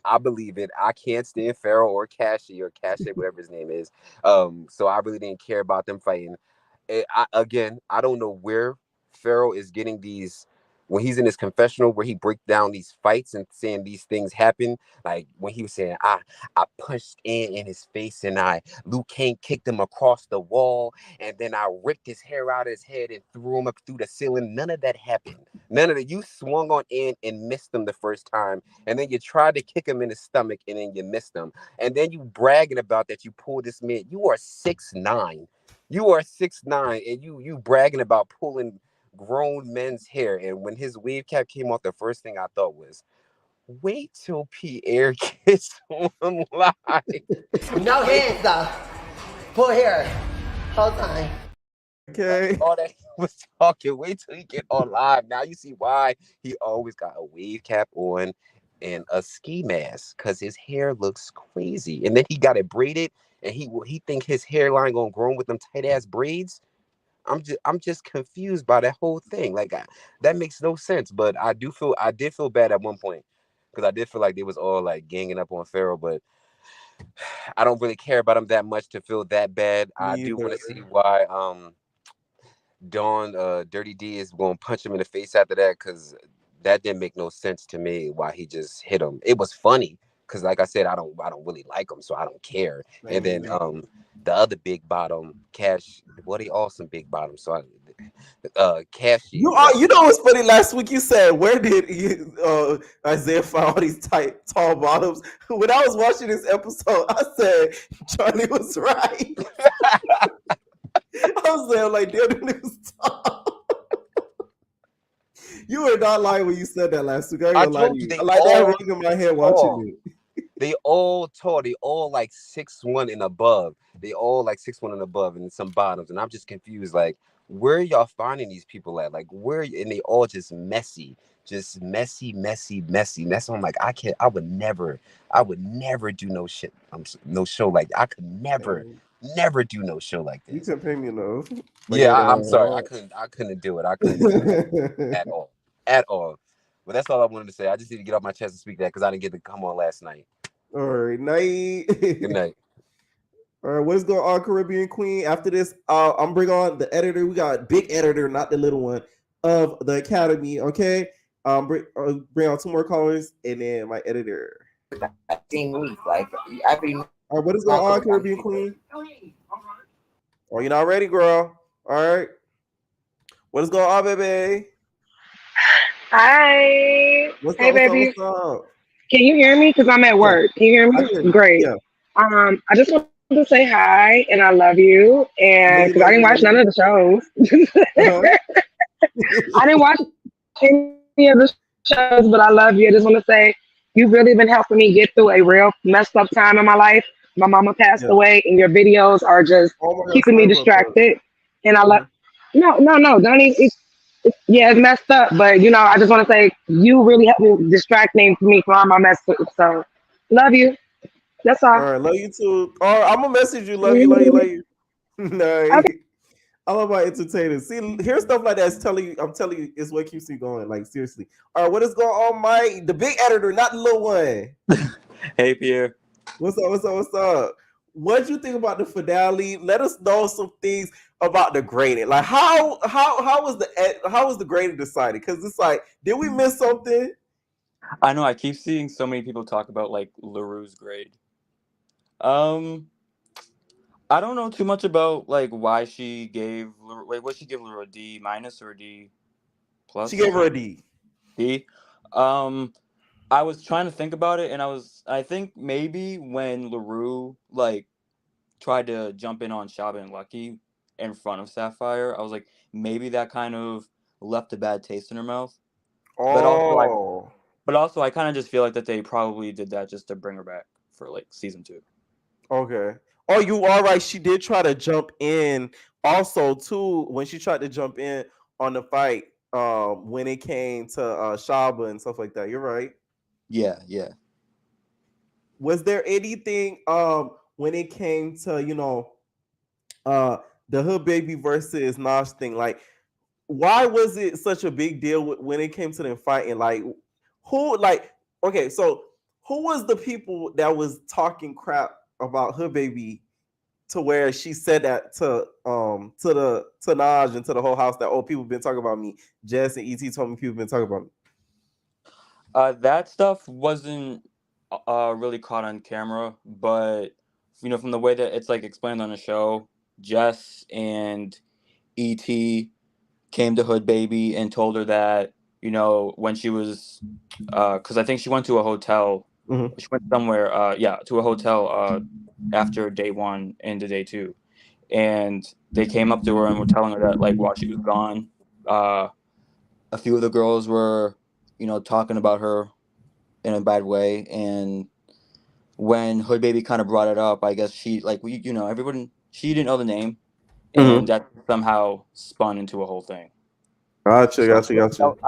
S14: I believe it. I can't stand Pharaoh or Cassie, whatever his name is. So I really didn't care about them fighting. I don't know where Pharaoh is getting these, when he's in his confessional where he breaks down these fights and saying these things happen. Like when he was saying, I punched in his face and Luke Kane kicked him across the wall, and then I ripped his hair out of his head and threw him up through the ceiling. None of that happened. None of that. You swung on in and missed him the first time, and then you tried to kick him in his stomach and then you missed him. And then you bragging about that you pulled this man. You are 6'9". You are 6'9", and you bragging about pulling grown men's hair. And when his wave cap came off, the first thing I thought was, wait till Pierre gets on live.
S5: No hands though. Pull hair. Whole time.
S3: Okay.
S14: All that he was talking. Wait till he get on live. Now you see why he always got a wave cap on and a ski mask, because his hair looks crazy. And then he got it braided, and he think his hairline gonna grow with them tight ass braids. I'm just confused by that whole thing. Like that makes no sense. But I did feel bad at one point, because I did feel like they was all like ganging up on Pharaoh. But I don't really care about him that much to feel that bad. I do want to see why Dawn, Dirty D is going to punch him in the face after that, because that didn't make no sense to me why he just hit him. It was funny because, like I said, I don't really like him, so I don't care. And then the other big bottom, Cash, what they all some big bottoms. So Cashy.
S3: You know what's funny? Last week you said, where did Isaiah find all these tight, tall bottoms? When I was watching this episode, I said Charlie was right. I was there like, damn, the was tall. You were not lying when you said that last week. I told you, I like that ring in my head watching it.
S14: They all tall. They all like 6'1" and above. They all like 6'1" and above, and some bottoms. And I'm just confused. Like, where are y'all finding these people at? Like, where? And they all just messy, messy. And that's why I'm like, I would never do no shit. No show like that. I could never do no show like this.
S3: You can pay me enough.
S14: Yeah, I'm sorry. I couldn't do it. I couldn't do it at all. But that's all I wanted to say. I just need to get off my chest and speak that because I didn't get to come on last night.
S3: All right, night.
S14: Good night.
S3: All right, what's going on, Caribbean Queen? After this, I'm bringing on the editor. We got big editor, not the little one, of the Academy. Okay, bring on 2 more callers, and then my editor.
S15: Week, like every.
S3: All right, what is going on, Caribbean Queen? Oh, you're not ready, girl. All right, what is going on, baby?
S16: Hi.
S3: What's
S16: hey,
S3: up,
S16: baby.
S3: What's up?
S16: Can you hear me? Because I'm at work. Can you hear me? Great.
S3: Yeah.
S16: I just want to say hi and I love you. And because I didn't watch none of the shows. I didn't watch any of the shows, but I love you. I just want to say you've really been helping me get through a real messed up time in my life. My mama passed away, and your videos are just keeping me distracted. And I love. No, don't even. It's messed up, but I just want to say you really helped me distract me from all my mess. So, love you. That's all.
S3: All right, love you too. All right, I'm gonna message you. Love you. Nice. Okay. I love my entertainers. See, here's stuff like that. I'm telling you, it's what keeps me going. Like seriously. All right, what is going on, Mike? The big editor, not the little one.
S17: Hey, Pierre.
S3: What's up? What do you think about the finale? Let us know some things about the grading. Like how was the grading decided? Because it's like, did we miss something?
S17: I know. I keep seeing so many people talk about like LaRue's grade. I don't know too much about like why she gave. Wait, what she give LaRue, a D minus or a D plus?
S3: She gave her a D.
S17: D. I was trying to think about it, and I think maybe when LaRue like tried to jump in on Shaba and Lucky in front of Sapphire, I was like, maybe that kind of left a bad taste in her mouth.
S3: Oh.
S17: But also I kind of just feel like that they probably did that just to bring her back for like season 2.
S3: Okay. Oh, you are right. She did try to jump in also too when she tried to jump in on the fight when it came to Shaba and stuff like that. You're right.
S17: Yeah.
S3: Was there anything when it came to the Hood Baby versus Naj thing? Like, why was it such a big deal when it came to them fighting? Like, who was the people that was talking crap about Hood Baby to where she said that to Naj and to the whole house that people been talking about me? Jess and ET told me people been talking about me.
S17: That stuff wasn't really caught on camera, but from the way that it's like explained on the show, Jess and ET came to Hood Baby and told her that when she was because I think she went to a hotel.
S3: Mm-hmm.
S17: She went somewhere to a hotel after day 1 into day 2, and they came up to her and were telling her that like while she was gone, a few of the girls were talking about her in a bad way. And when Hood Baby kind of brought it up, I guess she everyone, she didn't know the name, and that somehow spun into a whole thing.
S3: Gotcha.
S17: I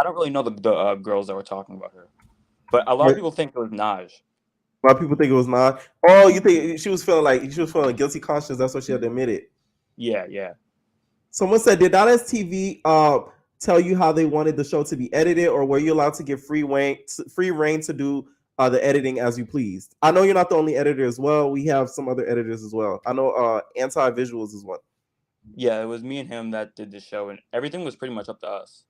S17: don't really know the girls that were talking about her, but a lot of people think it was Naj.
S3: A lot of people think it was Naj. Oh, you think she was feeling guilty conscience? That's what she had to admit it.
S17: Yeah.
S3: Someone said, did .TV tell you how they wanted the show to be edited, or were you allowed to give free reign to do the editing as you pleased? I know you're not the only editor as well. We have some other editors as well. I know Anti Visuals is one.
S17: Yeah, it was me and him that did the show, and everything was pretty much up to us.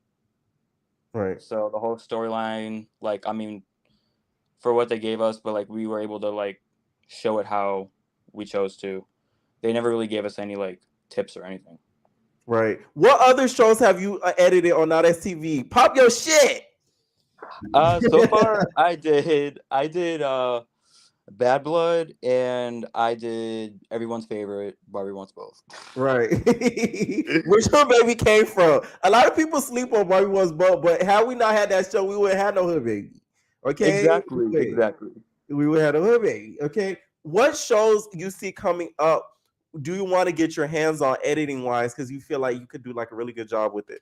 S3: Right.
S17: So the whole storyline, like, I mean, for what they gave us, but like we were able to like show it how we chose to. They never really gave us any like tips or anything.
S3: Right. What other shows have you edited on Now That's TV? Pop your shit.
S17: So far I did Bad Blood, and I did everyone's favorite, Barbie Wants Both.
S3: Right. Where your baby came from. A lot of people sleep on Barbie Wants Both, but had we not had that show, we wouldn't have no hood baby. Okay?
S17: Exactly.
S3: We would have a hood baby. Okay. What shows you see coming up do you want to get your hands on editing wise? Because you feel like you could do like a really good job with it.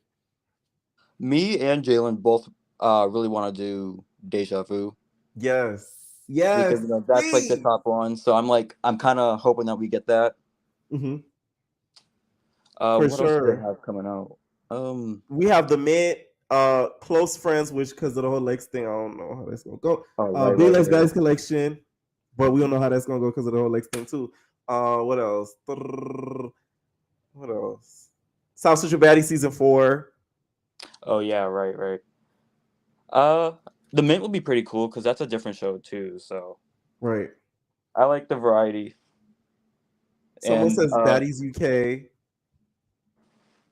S17: Me and Jalen both really want to do Deja Vu.
S3: Yes.
S17: Because that's like the top one. So I'm kind of hoping that we get that.
S3: Mm-hmm.
S17: What else do they have coming out?
S3: We have the mid close friends, which because of the whole Lex thing, I don't know how that's gonna go. Big Lex Guys Collection, but we don't know how that's gonna go because of the whole Lex thing too. What else? What else? South Central Baddie season 4.
S17: Oh yeah, right. The Mint would be pretty cool because that's a different show too. So
S3: right,
S17: I like the variety.
S3: Someone says Baddies UK.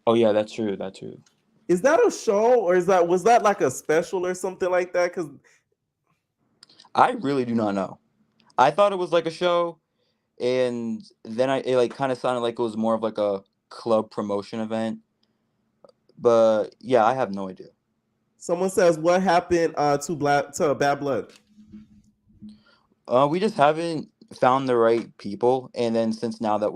S17: Oh yeah, that's true.
S3: Is that a show or was that like a special or something like that? Because
S17: I really do not know. I thought it was like a show, and then it like kind of sounded like it was more of like a club promotion event. But yeah, I have no idea.
S3: Someone says, what happened to Bad Blood?
S17: We just haven't found the right people, and then since now that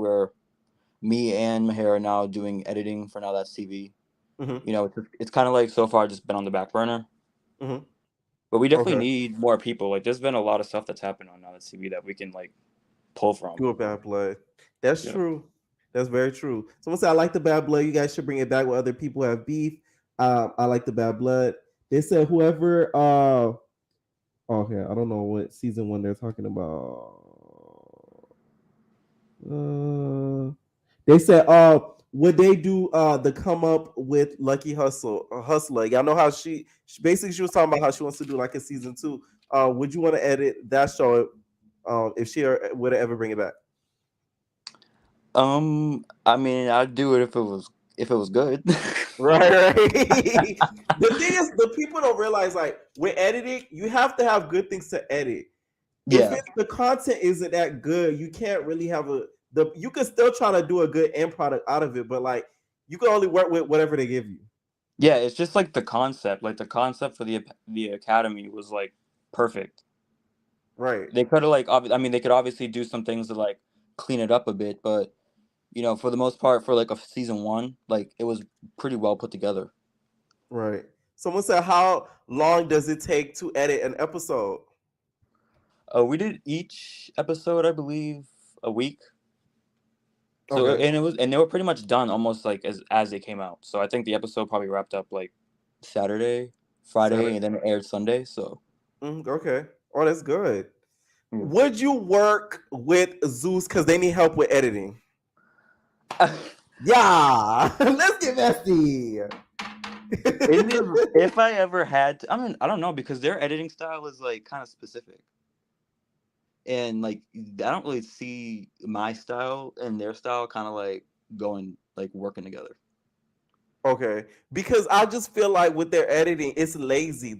S17: me and Maher are now doing editing for Now That's TV, it's kind of like so far just been on the back burner.
S3: Mm-hmm.
S17: But we definitely need more people. Like, there's been a lot of stuff that's happened on Now That's TV that we can like pull from.
S3: Do a Bad Blood. That's true. That's very true. Someone said, I like the Bad Blood. You guys should bring it back with other people who have beef. I like the Bad Blood. They said whoever okay, I don't know what season 1 they're talking about. They said would they do the come up with Lucky Hustler? Y'all know how she basically was talking about how she wants to do like a season 2. Would you want to edit that show if she would ever bring it back?
S17: I mean, I'd do it if it was good.
S3: Right. The thing is, the people don't realize like with editing, you have to have good things to edit.
S17: Yeah.
S3: If the content isn't that good, you can't really have you can still try to do a good end product out of it, but like you can only work with whatever they give you.
S17: Yeah, it's just like the concept. Like the concept for the Academy was like perfect.
S3: Right.
S17: They could have they could obviously do some things to like clean it up a bit, but for the most part, for like a season 1, like it was pretty well put together.
S3: Right. Someone said, how long does it take to edit an episode?
S17: We did each episode, I believe, a week. So and they were pretty much done almost like as they came out. So I think the episode probably wrapped up like Friday, and then it aired Sunday. So
S3: okay. Oh, that's good. Would you work with Zeus because they need help with editing? Yeah, let's get messy.
S17: If I ever had to, I mean, I don't know, because their editing style is like kind of specific, and like I don't really see my style and their style kind of like working together.
S3: Okay, because I just feel like with their editing, it's lazy.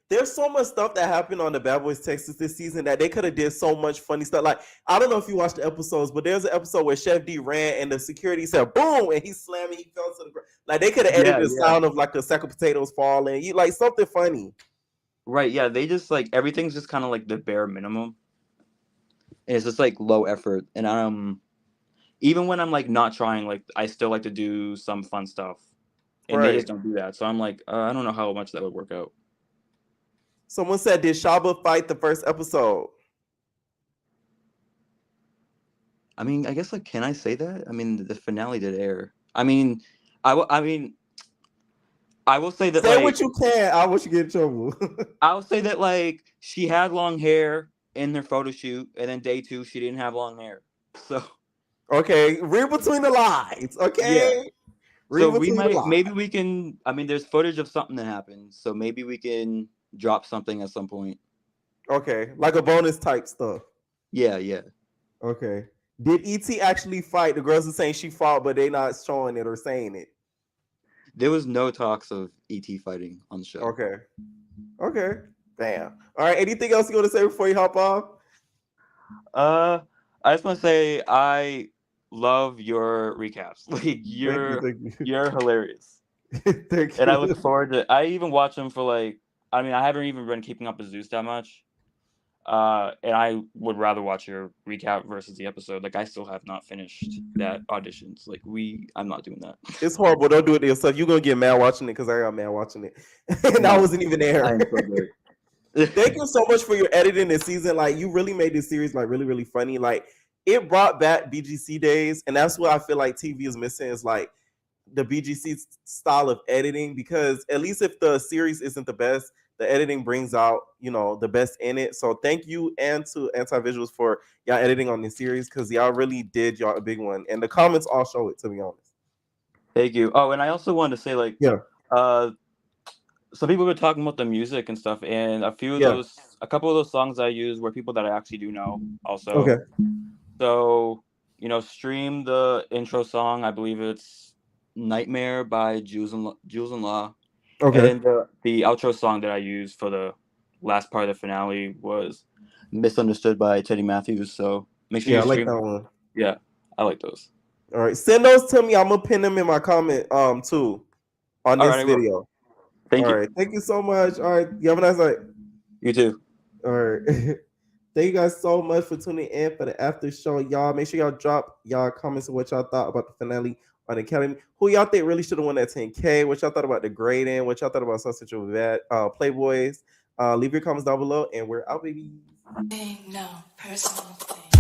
S3: There's so much stuff that happened on the Bad Boys Texas this season that they could have did so much funny stuff. Like, I don't know if you watched the episodes, but there's an episode where Chef D ran and the security said boom and he slammed and he fell to the ground. Like, they could have edited the sound of like a sack of potatoes falling. Like something funny.
S17: Right, yeah. They just like everything's just kind of like the bare minimum. And it's just like low effort. And even when I'm like not trying, like I still like to do some fun stuff. And they just don't do that. So I'm like, I don't know how much that would work out.
S3: Someone said, did Shaba fight the first episode?
S17: I mean, I guess, like, can I say that? I mean, the finale did air. I mean, I will say that,
S3: say what you can. I want you to get in trouble.
S17: I'll say that, like, she had long hair in their photo shoot, and then day 2, she didn't have long hair. So.
S3: Okay, read between the lines. Okay.
S17: Yeah.
S3: Read
S17: So we
S3: between the
S17: might,
S3: lines.
S17: maybe we can. I mean, there's footage of something that happened, so maybe we can drop something at some point.
S3: Okay, like a bonus type stuff.
S17: Yeah, yeah.
S3: Okay. Did ET actually fight? The girls are saying she fought, but they not showing it or saying it.
S17: There was no talks of ET fighting on the show.
S3: Okay. Okay. Damn. All right. Anything else you want to say before you hop off?
S17: I just want to say I love your recaps. Like
S3: Thank you.
S17: you're hilarious.
S3: Thank
S17: And I
S3: you.
S17: look forward to. I even watch them for like. I mean, I haven't even been keeping up with Zeus that much. And I would rather watch your recap versus the episode. Like I still have not finished that auditions. Like I'm not doing that.
S3: It's horrible. Don't do it to yourself. You're gonna get mad watching it because I got mad watching it. And I wasn't even there.
S17: I am so good.
S3: Thank you so much for your editing this season. Like you really made this series like really, really funny. Like it brought back BGC days, and that's what I feel like TV is missing is like the BGC style of editing, because at least if the series isn't the best, the editing brings out, the best in it. So thank you and to Anti-Visuals for y'all editing on this series, because y'all really did y'all a big one. And the comments all show it, to be honest.
S17: Thank you. Oh, and I also wanted to say like some people were talking about the music and stuff, and a couple of those songs I used were people that I actually do know also.
S3: Okay.
S17: So, stream the intro song. I believe it's Nightmare by Jules and Law.
S3: Okay.
S17: And the outro song that I used for the last part of the finale was Misunderstood by Teddy Matthews. So make sure you stream.
S3: I like that one.
S17: Yeah, I like those.
S3: All right. Send those to me. I'm gonna pin them in my comment too on this video.
S17: Thank you.
S3: All right. Thank you so much. All right. You have a nice night.
S17: You too.
S3: All right. Thank you guys so much for tuning in for the after show, y'all. Make sure y'all drop y'all comments of what y'all thought about the finale on the Academy. Who y'all think really should have won that 10K? What y'all thought about the grading? What y'all thought about Sausage with that? Playboys? Leave your comments down below, and we're out, baby.
S1: No personal thing.